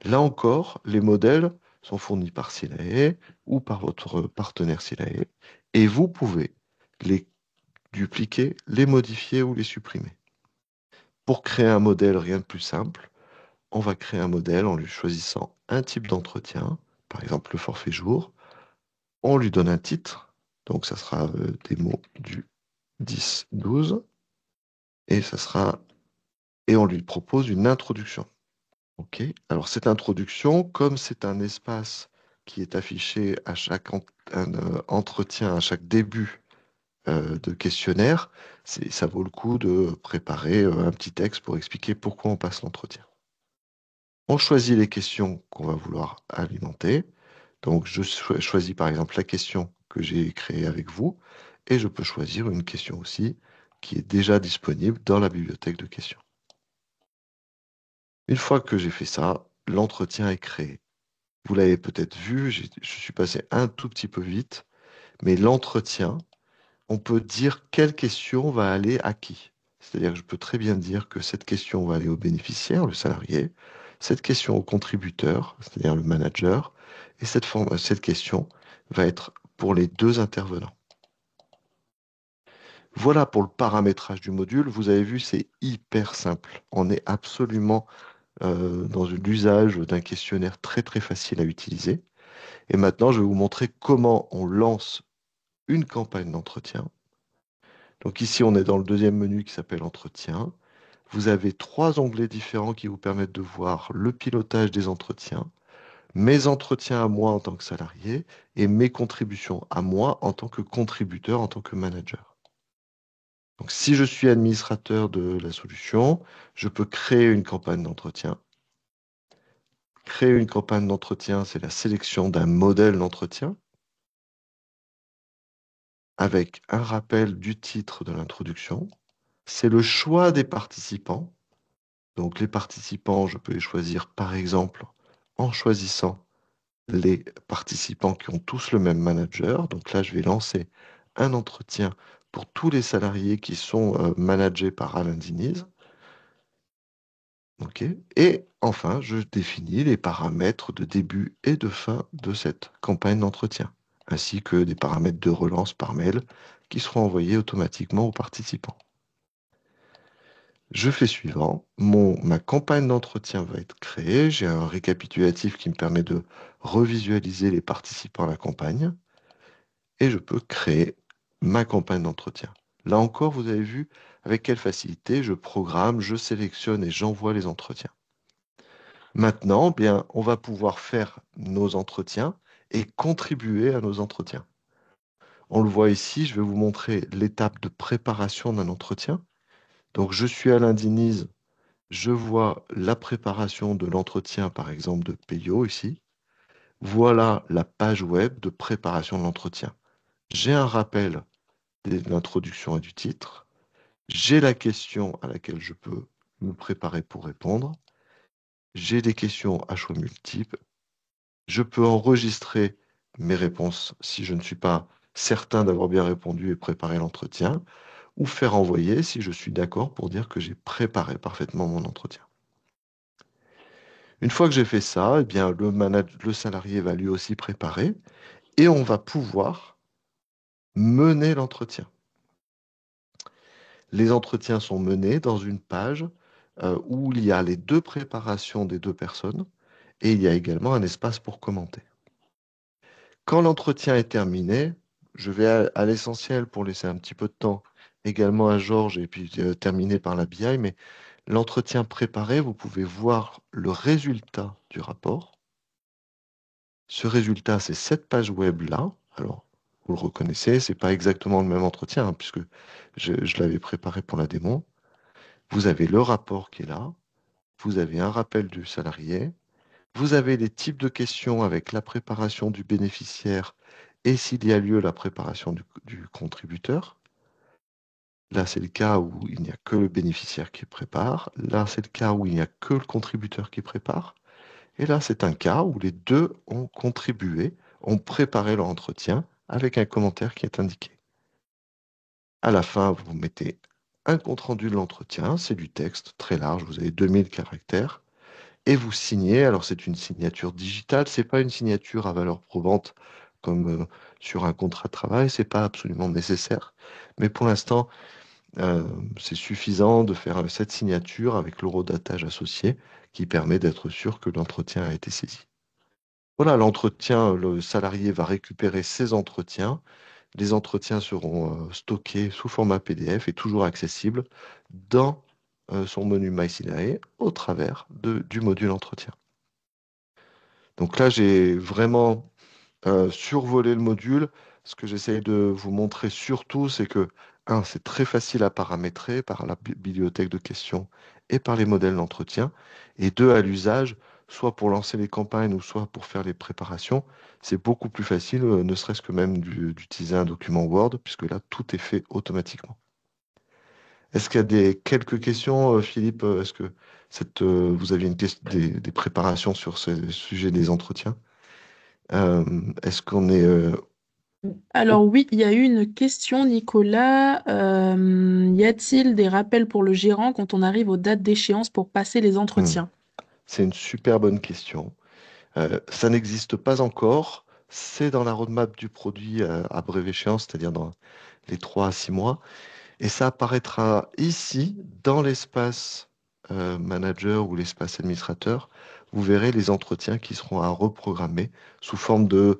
Speaker 4: Là encore, les modèles sont fournis par Silae ou par votre partenaire Silae et vous pouvez les dupliquer, les modifier ou les supprimer. Pour créer un modèle, rien de plus simple. On va créer un modèle en lui choisissant un type d'entretien, par exemple le forfait jour. On lui donne un titre, donc ça sera des mots du 10-12, et on lui propose une introduction. Ok. Alors cette introduction, comme c'est un espace qui est affiché à chaque entretien, à chaque début de questionnaire, ça vaut le coup de préparer un petit texte pour expliquer pourquoi on passe l'entretien. On choisit les questions qu'on va vouloir alimenter. Donc, je choisis par exemple la question que j'ai créée avec vous et je peux choisir une question aussi qui est déjà disponible dans la bibliothèque de questions. Une fois que j'ai fait ça, l'entretien est créé. Vous l'avez peut-être vu, je suis passé un tout petit peu vite, mais l'entretien, on peut dire quelle question va aller à qui. C'est-à-dire que je peux très bien dire que cette question va aller au bénéficiaire, le salarié, cette question au contributeur, c'est-à-dire le manager, et cette question va être pour les deux intervenants. Voilà pour le paramétrage du module. Vous avez vu, c'est hyper simple. On est absolument dans l'usage d'un questionnaire très très facile à utiliser. Et maintenant, je vais vous montrer comment on lance une campagne d'entretien. Donc ici, on est dans le deuxième menu qui s'appelle Entretien. Vous avez 3 onglets différents qui vous permettent de voir le pilotage des entretiens, mes entretiens à moi en tant que salarié et mes contributions à moi en tant que contributeur, en tant que manager. Donc si je suis administrateur de la solution, je peux créer une campagne d'entretien. Créer une campagne d'entretien, c'est la sélection d'un modèle d'entretien avec un rappel du titre de l'introduction. C'est le choix des participants. Donc les participants, je peux les choisir par exemple en choisissant les participants qui ont tous le même manager. Donc là, je vais lancer un entretien pour tous les salariés qui sont managés par Alain Diniz. OK. Et enfin, je définis les paramètres de début et de fin de cette campagne d'entretien, ainsi que des paramètres de relance par mail qui seront envoyés automatiquement aux participants. Je fais suivant. Ma campagne d'entretien va être créée. J'ai un récapitulatif qui me permet de revisualiser les participants à la campagne. Et je peux créer ma campagne d'entretien. Là encore, vous avez vu avec quelle facilité je programme, je sélectionne et j'envoie les entretiens. Maintenant, bien, on va pouvoir faire nos entretiens et contribuer à nos entretiens. On le voit ici, je vais vous montrer l'étape de préparation d'un entretien. Donc, je suis Alain Diniz, je vois la préparation de l'entretien, par exemple, de Peyo ici. Voilà la page web de préparation de l'entretien. J'ai un rappel de l'introduction et du titre. J'ai la question à laquelle je peux me préparer pour répondre. J'ai des questions à choix multiples. Je peux enregistrer mes réponses si je ne suis pas certain d'avoir bien répondu et préparé l'entretien, ou faire envoyer si je suis d'accord pour dire que j'ai préparé parfaitement mon entretien. Une fois que j'ai fait ça, eh bien, le salarié va lui aussi préparer et on va pouvoir mener l'entretien. Les entretiens sont menés dans une page où il y a les deux préparations des deux personnes et il y a également un espace pour commenter. Quand l'entretien est terminé, je vais à l'essentiel pour laisser un petit peu de temps également à Georges et puis terminer par la BI, mais l'entretien préparé, vous pouvez voir le résultat du rapport. Ce résultat, c'est cette page web-là. Alors, vous le reconnaissez, ce n'est pas exactement le même entretien, hein, puisque je l'avais préparé pour la démo. Vous avez le rapport qui est là, vous avez un rappel du salarié, vous avez les types de questions avec la préparation du bénéficiaire et s'il y a lieu, la préparation du contributeur. Là, c'est le cas où il n'y a que le bénéficiaire qui prépare. Là, c'est le cas où il n'y a que le contributeur qui prépare. Et là, c'est un cas où les deux ont contribué, ont préparé leur entretien avec un commentaire qui est indiqué. À la fin, vous mettez un compte-rendu de l'entretien, c'est du texte très large, vous avez 2000 caractères, et vous signez. Alors, c'est une signature digitale, c'est pas une signature à valeur probante comme sur un contrat de travail, c'est pas absolument nécessaire. Mais pour l'instant, c'est suffisant de faire cette signature avec l'horodatage associé qui permet d'être sûr que l'entretien a été saisi. Voilà, l'entretien, le salarié va récupérer ses entretiens. Les entretiens seront stockés sous format PDF et toujours accessibles dans son menu MySilae au travers du module entretien. Donc là, j'ai vraiment survolé le module. Ce que j'essaye de vous montrer surtout, c'est que, un, c'est très facile à paramétrer par la bibliothèque de questions et par les modèles d'entretien. Et deux, à l'usage, soit pour lancer les campagnes ou soit pour faire les préparations, c'est beaucoup plus facile, ne serait-ce que même d'utiliser un document Word, puisque là, tout est fait automatiquement. Est-ce qu'il y a quelques questions, Philippe? Est-ce que vous aviez des préparations sur ce sujet des entretiens? Est-ce qu'on est...
Speaker 1: Alors oui, il y a eu une question, Nicolas. Y a-t-il des rappels pour le gérant quand on arrive aux dates d'échéance pour passer les
Speaker 4: Hmm,
Speaker 1: entretiens?
Speaker 4: c'est une super bonne question. Ça n'existe pas encore. C'est dans la roadmap du produit à brève échéance, c'est-à-dire dans les 3 à 6 mois. Et ça apparaîtra ici, dans l'espace manager ou l'espace administrateur. Vous verrez les entretiens qui seront à reprogrammer sous forme de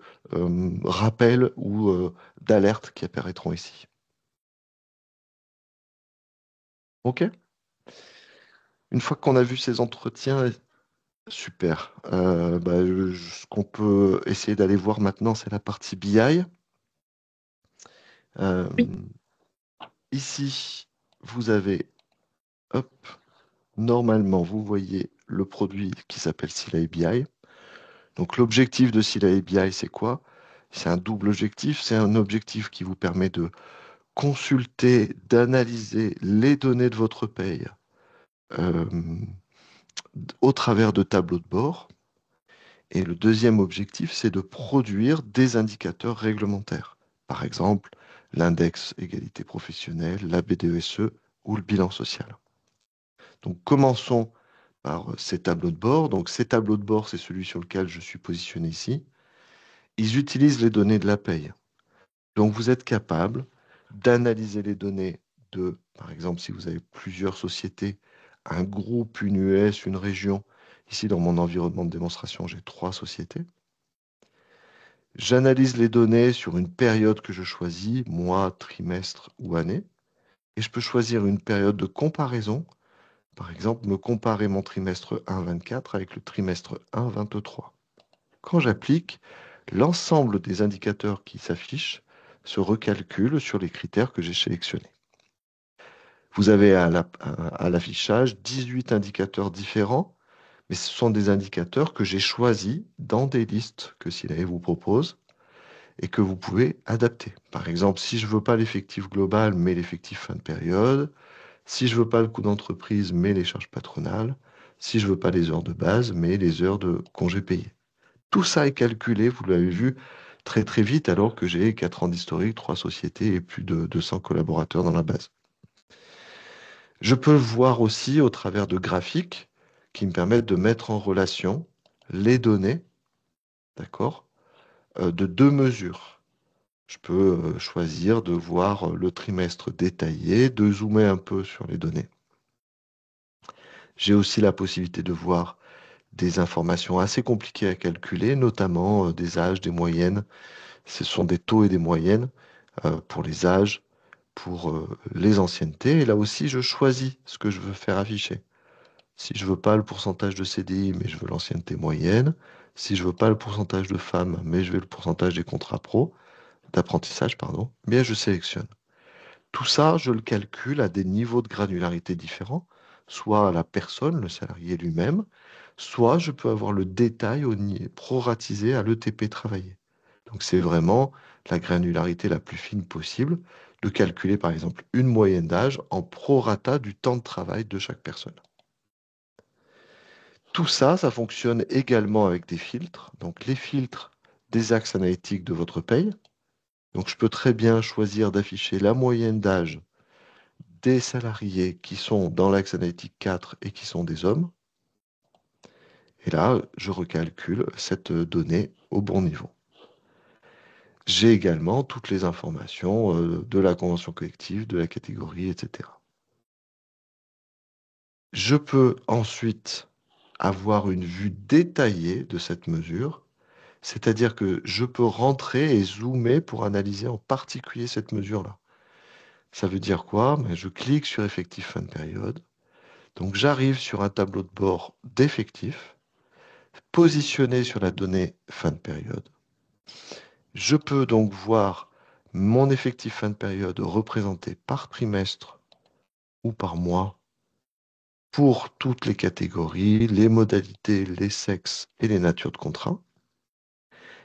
Speaker 4: rappels ou d'alertes qui apparaîtront ici. OK? Une fois qu'on a vu ces entretiens, super. Ce qu'on peut essayer d'aller voir maintenant, c'est la partie BI. Euh,
Speaker 1: Oui.
Speaker 4: Ici, vous avez, hop, normalement, vous voyez le produit qui s'appelle Sila BI. Donc l'objectif de Sila BI, c'est quoi? C'est un double objectif. C'est un objectif qui vous permet de consulter, d'analyser les données de votre paye euh, au travers de tableaux de bord. Et le deuxième objectif, c'est de produire des indicateurs réglementaires. Par exemple, l'index égalité professionnelle, la BDESE ou le bilan social. Donc commençons par ces tableaux de bord. Donc ces tableaux de bord, c'est celui sur lequel je suis positionné ici. Ils utilisent les données de la paye. Donc vous êtes capable d'analyser les données de Par exemple, si vous avez plusieurs sociétés, un groupe, une US, une région. Ici, dans mon environnement de démonstration, j'ai 3 sociétés. J'analyse les données sur une période que je choisis, mois, trimestre ou année. Et je peux choisir une période de comparaison. Par exemple, me comparer mon trimestre 1-24 avec le trimestre 1-23. Quand j'applique, l'ensemble des indicateurs qui s'affichent se recalculent sur les critères que j'ai sélectionnés. Vous avez à l'affichage 18 indicateurs différents, mais ce sont des indicateurs que j'ai choisis dans des listes que Silae vous propose et que vous pouvez adapter. Par exemple, si je ne veux pas l'effectif global, mais l'effectif fin de période, si je ne veux pas le coût d'entreprise, mais les charges patronales, si je ne veux pas les heures de base, mais les heures de congés payés. Tout ça est calculé, vous l'avez vu, très très vite, alors que j'ai 4 ans d'historique, 3 sociétés et plus de 200 collaborateurs dans la base. Je peux le voir aussi au travers de graphiques qui me permettent de mettre en relation les données, d'accord, de 2 mesures. Je peux choisir de voir le trimestre détaillé, de zoomer un peu sur les données. J'ai aussi la possibilité de voir des informations assez compliquées à calculer, notamment des âges, des moyennes. Ce sont des taux et des moyennes pour les âges, pour les anciennetés. Et là aussi, je choisis ce que je veux faire afficher. Si je veux pas le pourcentage de CDI, mais je veux l'ancienneté moyenne. Si je veux pas le pourcentage de femmes, mais je veux le pourcentage des contrats pro, d'apprentissage, pardon, eh bien je sélectionne. Tout ça, je le calcule à des niveaux de granularité différents, soit à la personne, le salarié lui-même, soit je peux avoir le détail proratisé à l'ETP travaillé. Donc c'est vraiment la granularité la plus fine possible de calculer par exemple une moyenne d'âge en prorata du temps de travail de chaque personne. Tout ça, ça fonctionne également avec des filtres. Donc les filtres des axes analytiques de votre paye. Donc je peux très bien choisir d'afficher la moyenne d'âge des salariés qui sont dans l'axe analytique 4 et qui sont des hommes. Et là, je recalcule cette donnée au bon niveau. J'ai également toutes les informations de la convention collective, de la catégorie, etc. Je peux ensuite avoir une vue détaillée de cette mesure, c'est-à-dire que je peux rentrer et zoomer pour analyser en particulier cette mesure-là. Ça veut dire quoi? Je clique sur effectif fin de période. Donc j'arrive sur un tableau de bord d'effectifs, positionné sur la donnée fin de période. Je peux donc voir mon effectif fin de période représenté par trimestre ou par mois pour toutes les catégories, les modalités, les sexes et les natures de contrat.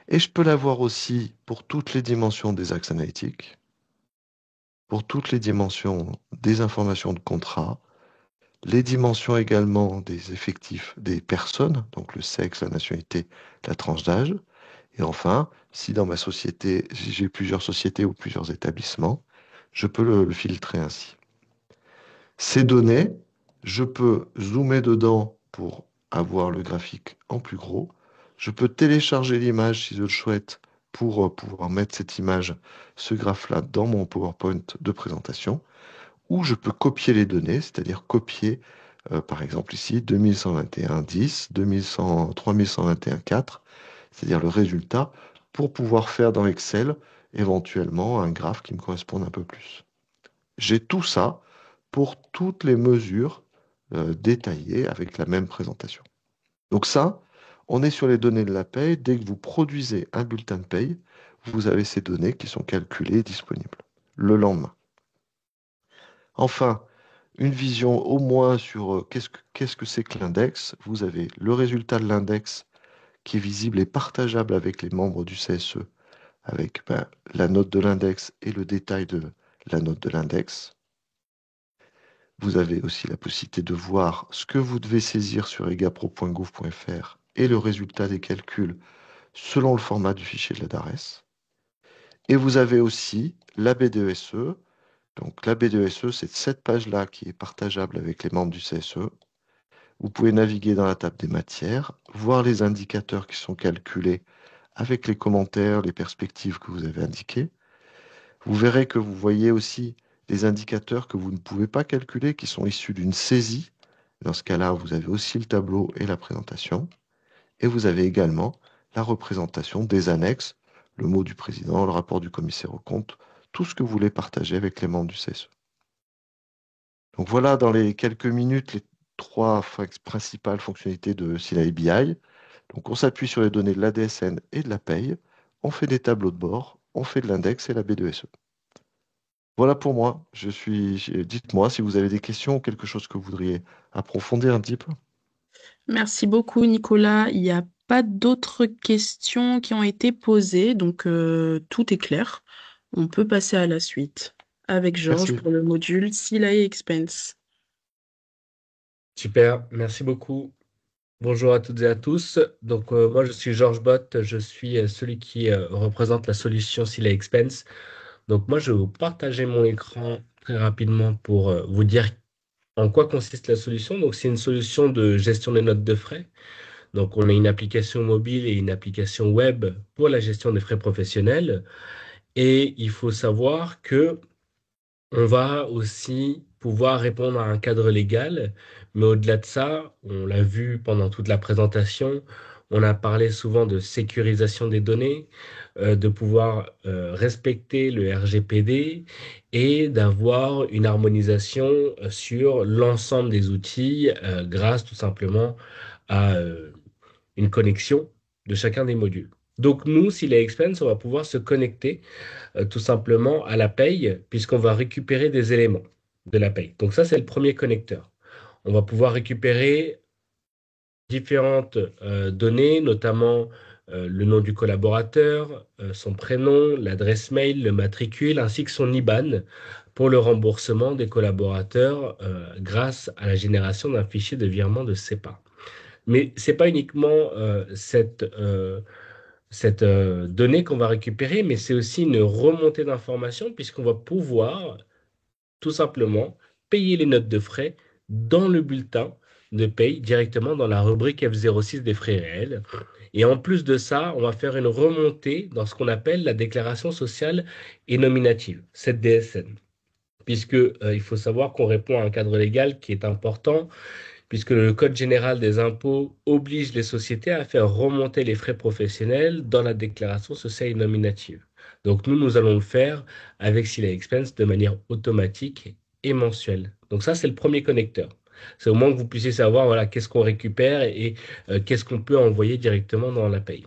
Speaker 4: Et je peux l'avoir aussi pour toutes les dimensions des axes analytiques, pour toutes les dimensions des informations de contrat, les dimensions également des effectifs des personnes, donc le sexe, la nationalité, la tranche d'âge. Et enfin, si dans ma société, si j'ai plusieurs sociétés ou plusieurs établissements, je peux le filtrer ainsi. Ces données, je peux zoomer dedans pour avoir le graphique en plus gros. Je peux télécharger l'image si je le souhaite pour pouvoir mettre cette image, ce graphe-là, dans mon PowerPoint de présentation. Ou je peux copier les données, c'est-à-dire copier, par exemple ici, 2121-10, 3121-4, c'est-à-dire le résultat, pour pouvoir faire dans Excel éventuellement un graphe qui me corresponde un peu plus. J'ai tout ça pour toutes les mesures détaillées avec la même présentation. Donc ça, on est sur les données de la paye. Dès que vous produisez un bulletin de paye, vous avez ces données qui sont calculées et disponibles le lendemain. Enfin, une vision au moins sur qu'est-ce que c'est que l'index. Vous avez le résultat de l'index qui est visible et partageable avec les membres du CSE, avec la note de l'index et le détail de la note de l'index. Vous avez aussi la possibilité de voir ce que vous devez saisir sur egapro.gouv.fr et le résultat des calculs selon le format du fichier de la DARES. Et vous avez aussi la BDESE. Donc la BDESE, c'est cette page-là qui est partageable avec les membres du CSE. Vous pouvez naviguer dans la table des matières, voir les indicateurs qui sont calculés avec les commentaires, les perspectives que vous avez indiquées. Vous verrez que vous voyez aussi des indicateurs que vous ne pouvez pas calculer, qui sont issus d'une saisie. Dans ce cas-là, vous avez aussi le tableau et la présentation. Et vous avez également la représentation des annexes, le mot du président, le rapport du commissaire aux comptes, tout ce que vous voulez partager avec les membres du CSE. Donc voilà, dans les quelques minutes, les trois principales fonctionnalités de Silae BI. Donc on s'appuie sur les données de l'ADSN et de la paye, on fait des tableaux de bord, on fait de l'index et la B2SE. Voilà pour moi. Dites-moi si vous avez des questions ou quelque chose que vous voudriez approfondir un petit peu.
Speaker 1: Merci beaucoup, Nicolas. Il n'y a pas d'autres questions qui ont été posées, donc tout est clair. On peut passer à la suite avec Georges
Speaker 4: Merci.
Speaker 1: pour le module Silae Expense.
Speaker 5: Super, merci beaucoup. Bonjour à toutes et à tous. Donc, moi, je suis Georges Bott. Je suis celui qui représente la solution Silae Expense. Donc, moi, je vais vous partager mon écran très rapidement pour vous dire en quoi consiste la solution. Donc, c'est une solution de gestion des notes de frais. Donc, on a une application mobile et une application web pour la gestion des frais professionnels. Et il faut savoir que on va aussi pouvoir répondre à un cadre légal, mais au-delà de ça, on l'a vu pendant toute la présentation, on a parlé souvent de sécurisation des données, de pouvoir respecter le RGPD et d'avoir une harmonisation sur l'ensemble des outils grâce tout simplement à une connexion de chacun des modules. Donc nous, si les Expense, on va pouvoir se connecter tout simplement à la paye, puisqu'on va récupérer des éléments de la paye. Donc ça, c'est le premier connecteur. On va pouvoir récupérer différentes données, notamment le nom du collaborateur, son prénom, l'adresse mail, le matricule, ainsi que son IBAN pour le remboursement des collaborateurs grâce à la génération d'un fichier de virement de SEPA. Mais ce n'est pas uniquement cette donnée qu'on va récupérer, mais c'est aussi une remontée d'informations puisqu'on va pouvoir tout simplement payer les notes de frais dans le bulletin de paye directement dans la rubrique F06 des frais réels. Et en plus de ça, on va faire une remontée dans ce qu'on appelle la déclaration sociale et nominative, cette DSN. Puisque il faut savoir qu'on répond à un cadre légal qui est important, puisque le Code général des impôts oblige les sociétés à faire remonter les frais professionnels dans la déclaration sociale et nominative. Donc nous allons le faire avec Silae Expense de manière automatique et mensuelle. Donc ça, c'est le premier connecteur. C'est au moins que vous puissiez savoir voilà, qu'est-ce qu'on récupère et qu'est-ce qu'on peut envoyer directement dans la paye.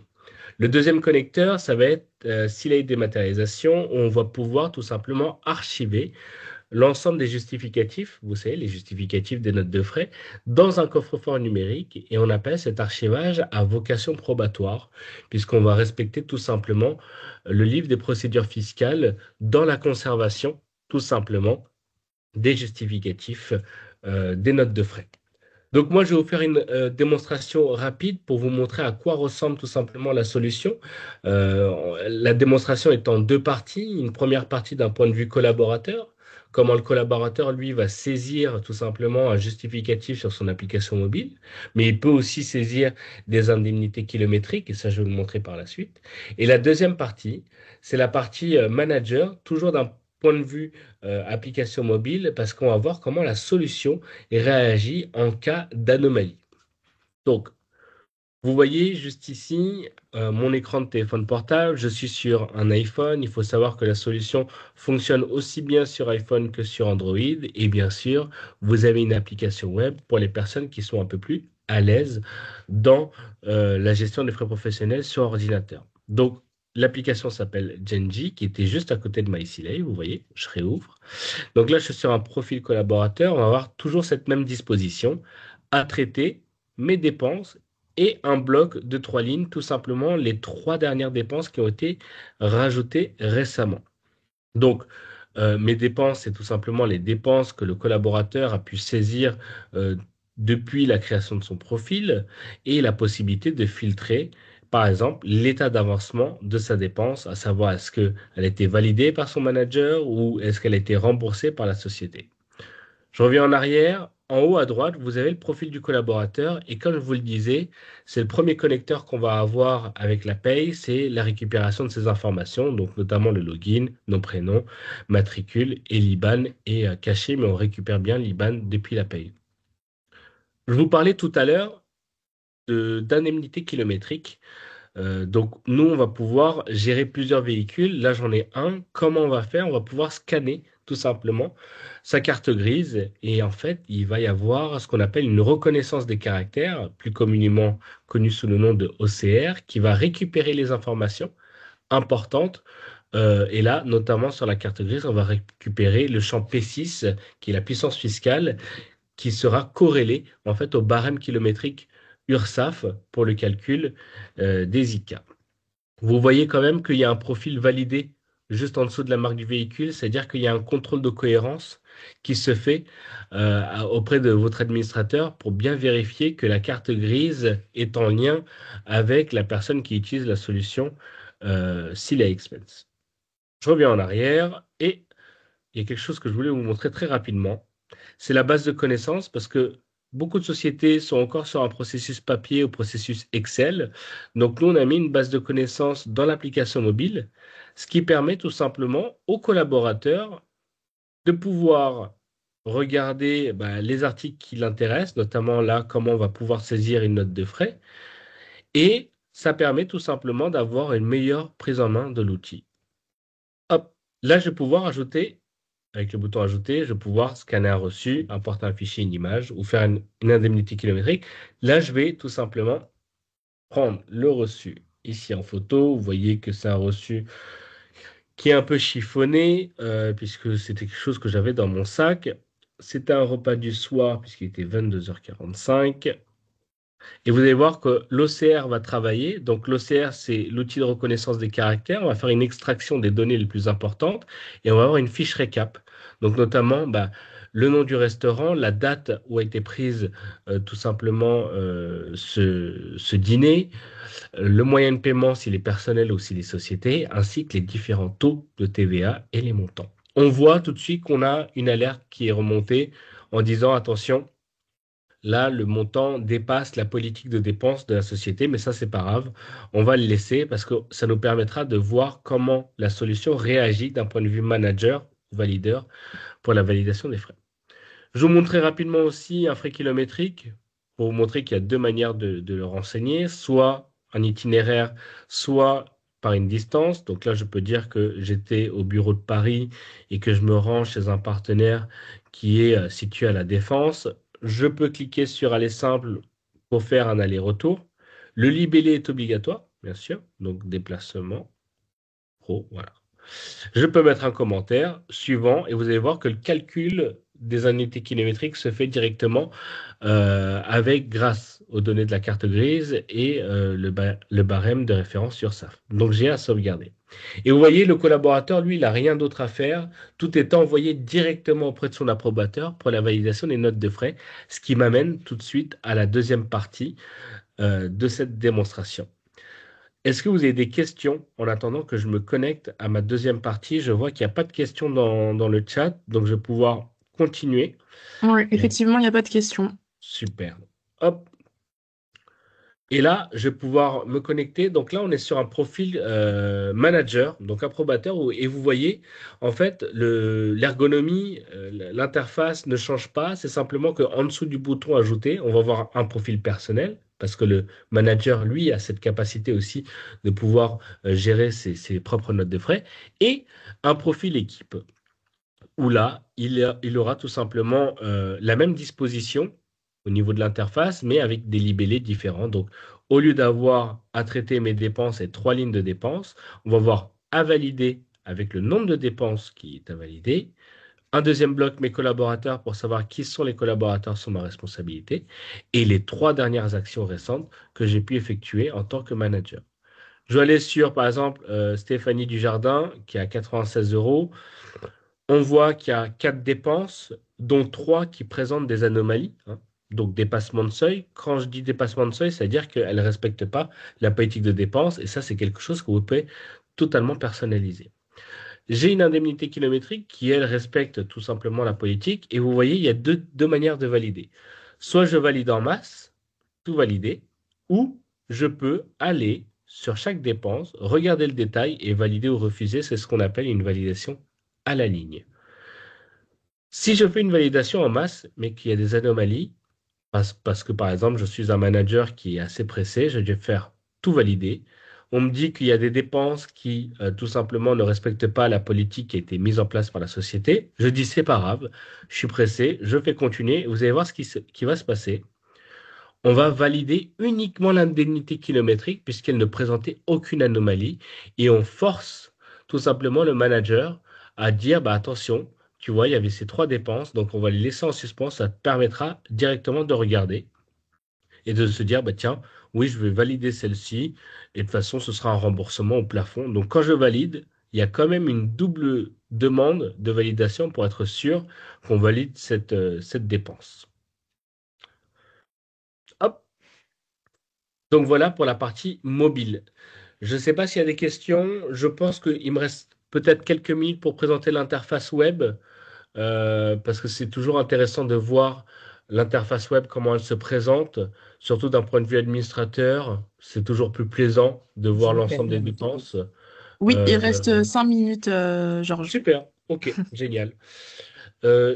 Speaker 5: Le deuxième connecteur, ça va être Silae Dématérialisation, où on va pouvoir tout simplement archiver l'ensemble des justificatifs, vous savez, les justificatifs des notes de frais, dans un coffre-fort numérique et on appelle cet archivage à vocation probatoire, puisqu'on va respecter tout simplement le livre des procédures fiscales dans la conservation, tout simplement, des justificatifs des notes de frais. Donc moi, je vais vous faire une démonstration rapide pour vous montrer à quoi ressemble tout simplement la solution. La démonstration est en deux parties. Une première partie d'un point de vue collaborateur, comment le collaborateur, lui, va saisir tout simplement un justificatif sur son application mobile, mais il peut aussi saisir des indemnités kilométriques, et ça, je vais vous le montrer par la suite. Et la deuxième partie, c'est la partie manager, toujours d'un point de vue application mobile, parce qu'on va voir comment la solution réagit en cas d'anomalie. Donc, vous voyez juste ici mon écran de téléphone portable. Je suis sur un iPhone. Il faut savoir que la solution fonctionne aussi bien sur iPhone que sur Android. Et bien sûr, vous avez une application web pour les personnes qui sont un peu plus à l'aise dans la gestion des frais professionnels sur ordinateur. Donc, l'application s'appelle Genji, qui était juste à côté de MySilae. Vous voyez, je réouvre. Donc là, je suis sur un profil collaborateur. On va avoir toujours cette même disposition à traiter mes dépenses et un bloc de 3 lignes, tout simplement les 3 dernières dépenses qui ont été rajoutées récemment. Donc, mes dépenses, c'est tout simplement les dépenses que le collaborateur a pu saisir depuis la création de son profil et la possibilité de filtrer, par exemple, l'état d'avancement de sa dépense, à savoir est-ce qu'elle a été validée par son manager ou est-ce qu'elle a été remboursée par la société. Je reviens en arrière. en haut à droite, vous avez le profil du collaborateur et comme je vous le disais, c'est le premier connecteur qu'on va avoir avec la paye, c'est la récupération de ces informations, donc notamment le login, nos prénoms, matricule et l'IBAN est caché, mais on récupère bien l'IBAN depuis la paye. Je vous parlais tout à l'heure d'indemnité kilométrique. Donc, nous, on va pouvoir gérer plusieurs véhicules. Là, j'en ai un. Comment on va faire? On va pouvoir scanner tout simplement sa carte grise et en fait, il va y avoir ce qu'on appelle une reconnaissance des caractères, plus communément connue sous le nom de OCR, qui va récupérer les informations importantes. Et là, notamment sur la carte grise, on va récupérer le champ P6, qui est la puissance fiscale, qui sera corrélé en fait au barème kilométrique URSSAF pour le calcul des ICA. Vous voyez quand même qu'il y a un profil validé juste en dessous de la marque du véhicule, c'est-à-dire qu'il y a un contrôle de cohérence qui se fait auprès de votre administrateur pour bien vérifier que la carte grise est en lien avec la personne qui utilise la solution Sila Expense. Je reviens en arrière et il y a quelque chose que je voulais vous montrer très rapidement. C'est la base de connaissances parce que beaucoup de sociétés sont encore sur un processus papier ou processus Excel. Donc, nous, on a mis une base de connaissances dans l'application mobile, ce qui permet tout simplement aux collaborateurs de pouvoir regarder les articles qui l'intéressent, notamment là, comment on va pouvoir saisir une note de frais. Et ça permet tout simplement d'avoir une meilleure prise en main de l'outil. Hop, là, je vais pouvoir ajouter avec le bouton ajouter, je vais pouvoir scanner un reçu, importer un fichier, une image ou faire une indemnité kilométrique. Là, je vais tout simplement prendre le reçu ici en photo. Vous voyez que c'est un reçu qui est un peu chiffonné puisque c'était quelque chose que j'avais dans mon sac. C'était un repas du soir puisqu'il était 22h45. Et vous allez voir que l'OCR va travailler. Donc l'OCR, c'est l'outil de reconnaissance des caractères. On va faire une extraction des données les plus importantes et on va avoir une fiche récap. Donc notamment le nom du restaurant, la date où a été prise tout simplement ce dîner, le moyen de paiement s'il est personnel ou s'il est société, ainsi que les différents taux de TVA et les montants. On voit tout de suite qu'on a une alerte qui est remontée en disant attention, là, le montant dépasse la politique de dépenses de la société, mais ça, c'est pas grave. On va le laisser parce que ça nous permettra de voir comment la solution réagit d'un point de vue manager ou valideur pour la validation des frais. Je vous montrerai rapidement aussi un frais kilométrique pour vous montrer qu'il y a deux manières de le renseigner, soit un itinéraire, soit par une distance. Donc là, je peux dire que j'étais au bureau de Paris et que je me rends chez un partenaire qui est situé à La Défense. Je peux cliquer sur aller simple pour faire un aller-retour. Le libellé est obligatoire, bien sûr, donc déplacement pro, voilà. Je peux mettre un commentaire suivant et vous allez voir que le calcul des indemnités kilométriques se fait directement grâce aux données de la carte grise et le barème de référence URSSAF. Donc j'ai à sauvegarder. Et vous voyez, le collaborateur, lui, il n'a rien d'autre à faire. Tout est envoyé directement auprès de son approbateur pour la validation des notes de frais, ce qui m'amène tout de suite à la deuxième partie de cette démonstration. Est-ce que vous avez des questions en attendant que je me connecte à ma deuxième partie? Je vois qu'il n'y a pas de questions dans le chat, donc je vais pouvoir continuer.
Speaker 1: Oui, effectivement, il n'y a pas de questions.
Speaker 5: Super. Hop. Et là, je vais pouvoir me connecter. Donc là, on est sur un profil manager, donc approbateur. Et vous voyez, en fait, l'ergonomie, l'interface ne change pas. C'est simplement qu'en dessous du bouton ajouter, on va voir un profil personnel. Parce que le manager, lui, a cette capacité aussi de pouvoir gérer ses propres notes de frais. Et un profil équipe, où là, il aura tout simplement la même disposition au niveau de l'interface, mais avec des libellés différents. Donc, au lieu d'avoir à traiter mes dépenses et 3 lignes de dépenses, on va voir à valider avec le nombre de dépenses qui est à valider. Un deuxième bloc, mes collaborateurs, pour savoir qui sont les collaborateurs sous ma responsabilité. Et les 3 dernières actions récentes que j'ai pu effectuer en tant que manager. Je vais aller sur, par exemple, Stéphanie Dujardin, qui a 96 €. On voit qu'il y a 4 dépenses, dont 3 qui présentent des anomalies, hein, donc dépassement de seuil. Quand je dis dépassement de seuil, c'est-à-dire qu'elle ne respecte pas la politique de dépense, et ça, c'est quelque chose que vous pouvez totalement personnaliser. J'ai une indemnité kilométrique qui, elle, respecte tout simplement la politique. Et vous voyez, il y a deux manières de valider. Soit je valide en masse, tout valider, ou je peux aller sur chaque dépense, regarder le détail et valider ou refuser. C'est ce qu'on appelle une validation à la ligne. Si je fais une validation en masse, mais qu'il y a des anomalies, parce que par exemple, je suis un manager qui est assez pressé, je vais faire tout valider. On me dit qu'il y a des dépenses qui, tout simplement, ne respectent pas la politique qui a été mise en place par la société. Je dis, c'est pas grave, je suis pressé, je fais continuer. Vous allez voir qui va se passer. On va valider uniquement l'indemnité kilométrique puisqu'elle ne présentait aucune anomalie et on force tout simplement le manager à dire bah, attention, tu vois, il y avait ces 3 dépenses, donc on va les laisser en suspens, ça te permettra directement de regarder et de se dire bah, tiens, oui, je vais valider celle-ci et de toute façon, ce sera un remboursement au plafond. Donc quand je valide, il y a quand même une double demande de validation pour être sûr qu'on valide cette dépense. Hop. Donc voilà pour la partie mobile. Je ne sais pas s'il y a des questions. Je pense qu'il me reste peut-être quelques minutes pour présenter l'interface web, parce que c'est toujours intéressant de voir l'interface web, comment elle se présente, surtout d'un point de vue administrateur. C'est toujours plus plaisant de voir l'ensemble des dépenses.
Speaker 1: Oui, il
Speaker 5: Euh,
Speaker 1: reste 5 minutes, Georges.
Speaker 5: Super, ok, génial.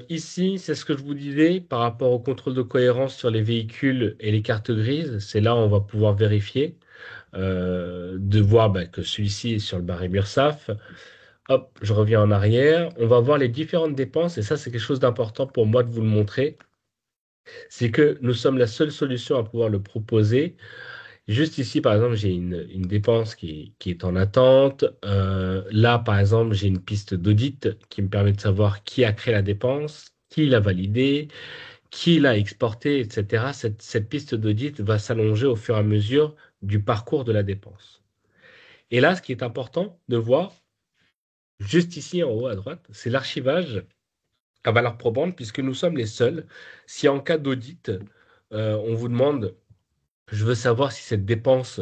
Speaker 5: Ici, c'est ce que je vous disais par rapport au contrôle de cohérence sur les véhicules et les cartes grises. C'est là où on va pouvoir vérifier, de voir bah, que celui-ci est sur le barème URSSAF. Hop, je reviens en arrière. On va voir les différentes dépenses et ça, c'est quelque chose d'important pour moi de vous le montrer. C'est que nous sommes la seule solution à pouvoir le proposer. Juste ici, par exemple, j'ai une dépense qui est en attente. Là, par exemple, j'ai une piste d'audit qui me permet de savoir qui a créé la dépense, qui l'a validée, qui l'a exportée, etc. Cette piste d'audit va s'allonger au fur et à mesure du parcours de la dépense. Et là, ce qui est important de voir, juste ici en haut à droite, c'est l'archivage à valeur probante, puisque nous sommes les seuls. Si en cas d'audit, on vous demande, je veux savoir si cette dépense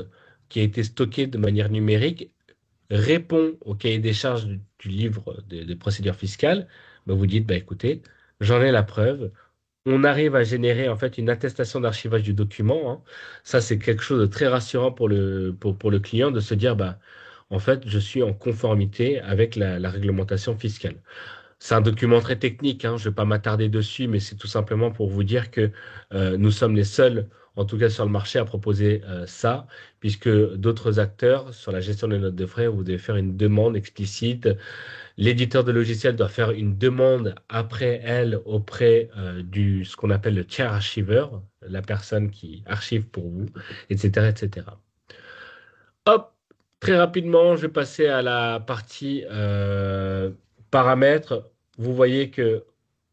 Speaker 5: qui a été stockée de manière numérique répond au cahier des charges du livre des procédures fiscales, ben vous dites, bah, écoutez, j'en ai la preuve. On arrive à générer en fait une attestation d'archivage du document, hein. Ça, c'est quelque chose de très rassurant pour pour le client de se dire, bah, en fait, je suis en conformité avec la réglementation fiscale. C'est un document très technique, hein, je ne vais pas m'attarder dessus, mais c'est tout simplement pour vous dire que nous sommes les seuls, en tout cas sur le marché, à proposer ça, puisque d'autres acteurs, sur la gestion des notes de frais, vous devez faire une demande explicite. L'éditeur de logiciel doit faire une demande après elle auprès ce qu'on appelle le tiers archiveur, la personne qui archive pour vous, etc., etc. Hop, très rapidement, je vais passer à la partie paramètres. Vous voyez que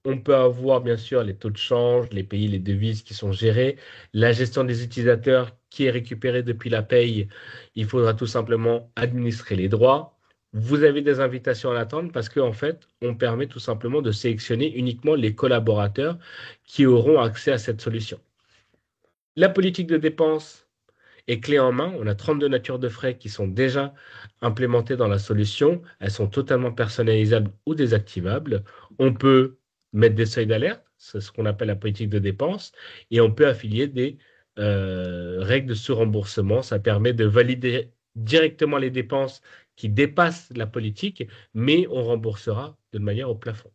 Speaker 5: on peut avoir bien sûr les taux de change, les pays, les devises qui sont gérés, la gestion des utilisateurs qui est récupérée depuis la paye. Il faudra tout simplement administrer les droits. Vous avez des invitations à attendre parce qu'en fait, on permet tout simplement de sélectionner uniquement les collaborateurs qui auront accès à cette solution. La politique de dépense est clé en main. On a 32 natures de frais qui sont déjà implémentées dans la solution. Elles sont totalement personnalisables ou désactivables. On peut mettre des seuils d'alerte, c'est ce qu'on appelle la politique de dépense, et on peut affilier des règles de sous-remboursement. Ça permet de valider directement les dépenses qui dépassent la politique, mais on remboursera de manière au plafond.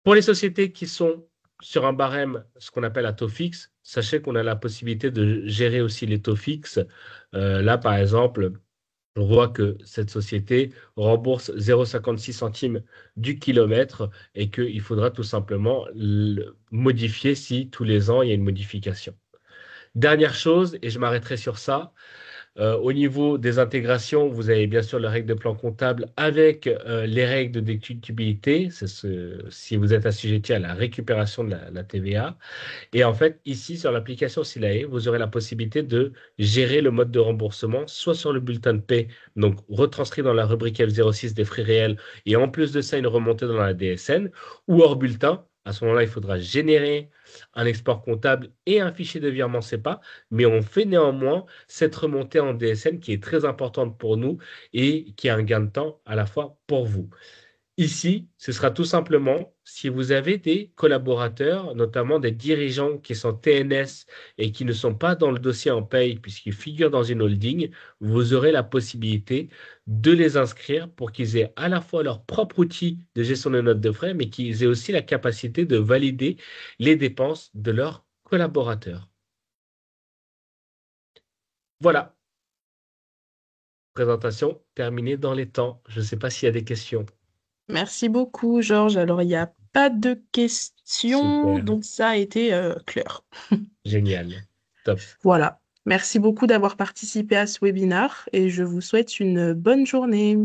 Speaker 5: Pour les sociétés qui sont sur un barème, ce qu'on appelle un taux fixe, sachez qu'on a la possibilité de gérer aussi les taux fixes. Là, par exemple, on voit que cette société rembourse 0,56 centimes du kilomètre et qu'il faudra tout simplement le modifier si tous les ans il y a une modification. Dernière chose, et je m'arrêterai sur ça, au niveau des intégrations, vous avez bien sûr la règle de plan comptable avec les règles de déductibilité, si vous êtes assujetti à la récupération de la TVA. Et en fait, ici, sur l'application Silae, vous aurez la possibilité de gérer le mode de remboursement, soit sur le bulletin de paie, donc retranscrit dans la rubrique F06 des frais réels, et en plus de ça, une remontée dans la DSN, ou hors bulletin, À ce moment-là, il faudra générer un export comptable et un fichier de virement SEPA, mais on fait néanmoins cette remontée en DSN qui est très importante pour nous et qui est un gain de temps à la fois pour vous. Ici, ce sera tout simplement si vous avez des collaborateurs, notamment des dirigeants qui sont TNS et qui ne sont pas dans le dossier en paye puisqu'ils figurent dans une holding, vous aurez la possibilité de les inscrire pour qu'ils aient à la fois leur propre outil de gestion de notes de frais, mais qu'ils aient aussi la capacité de valider les dépenses de leurs collaborateurs. Voilà, présentation terminée dans les temps. Je ne sais pas s'il y a des questions.
Speaker 1: Merci beaucoup, Georges. Alors, il n'y a pas de questions,
Speaker 5: Super,
Speaker 1: donc ça a été clair.
Speaker 5: génial, top.
Speaker 1: Voilà. Merci beaucoup d'avoir participé à ce webinaire et je vous souhaite une bonne journée.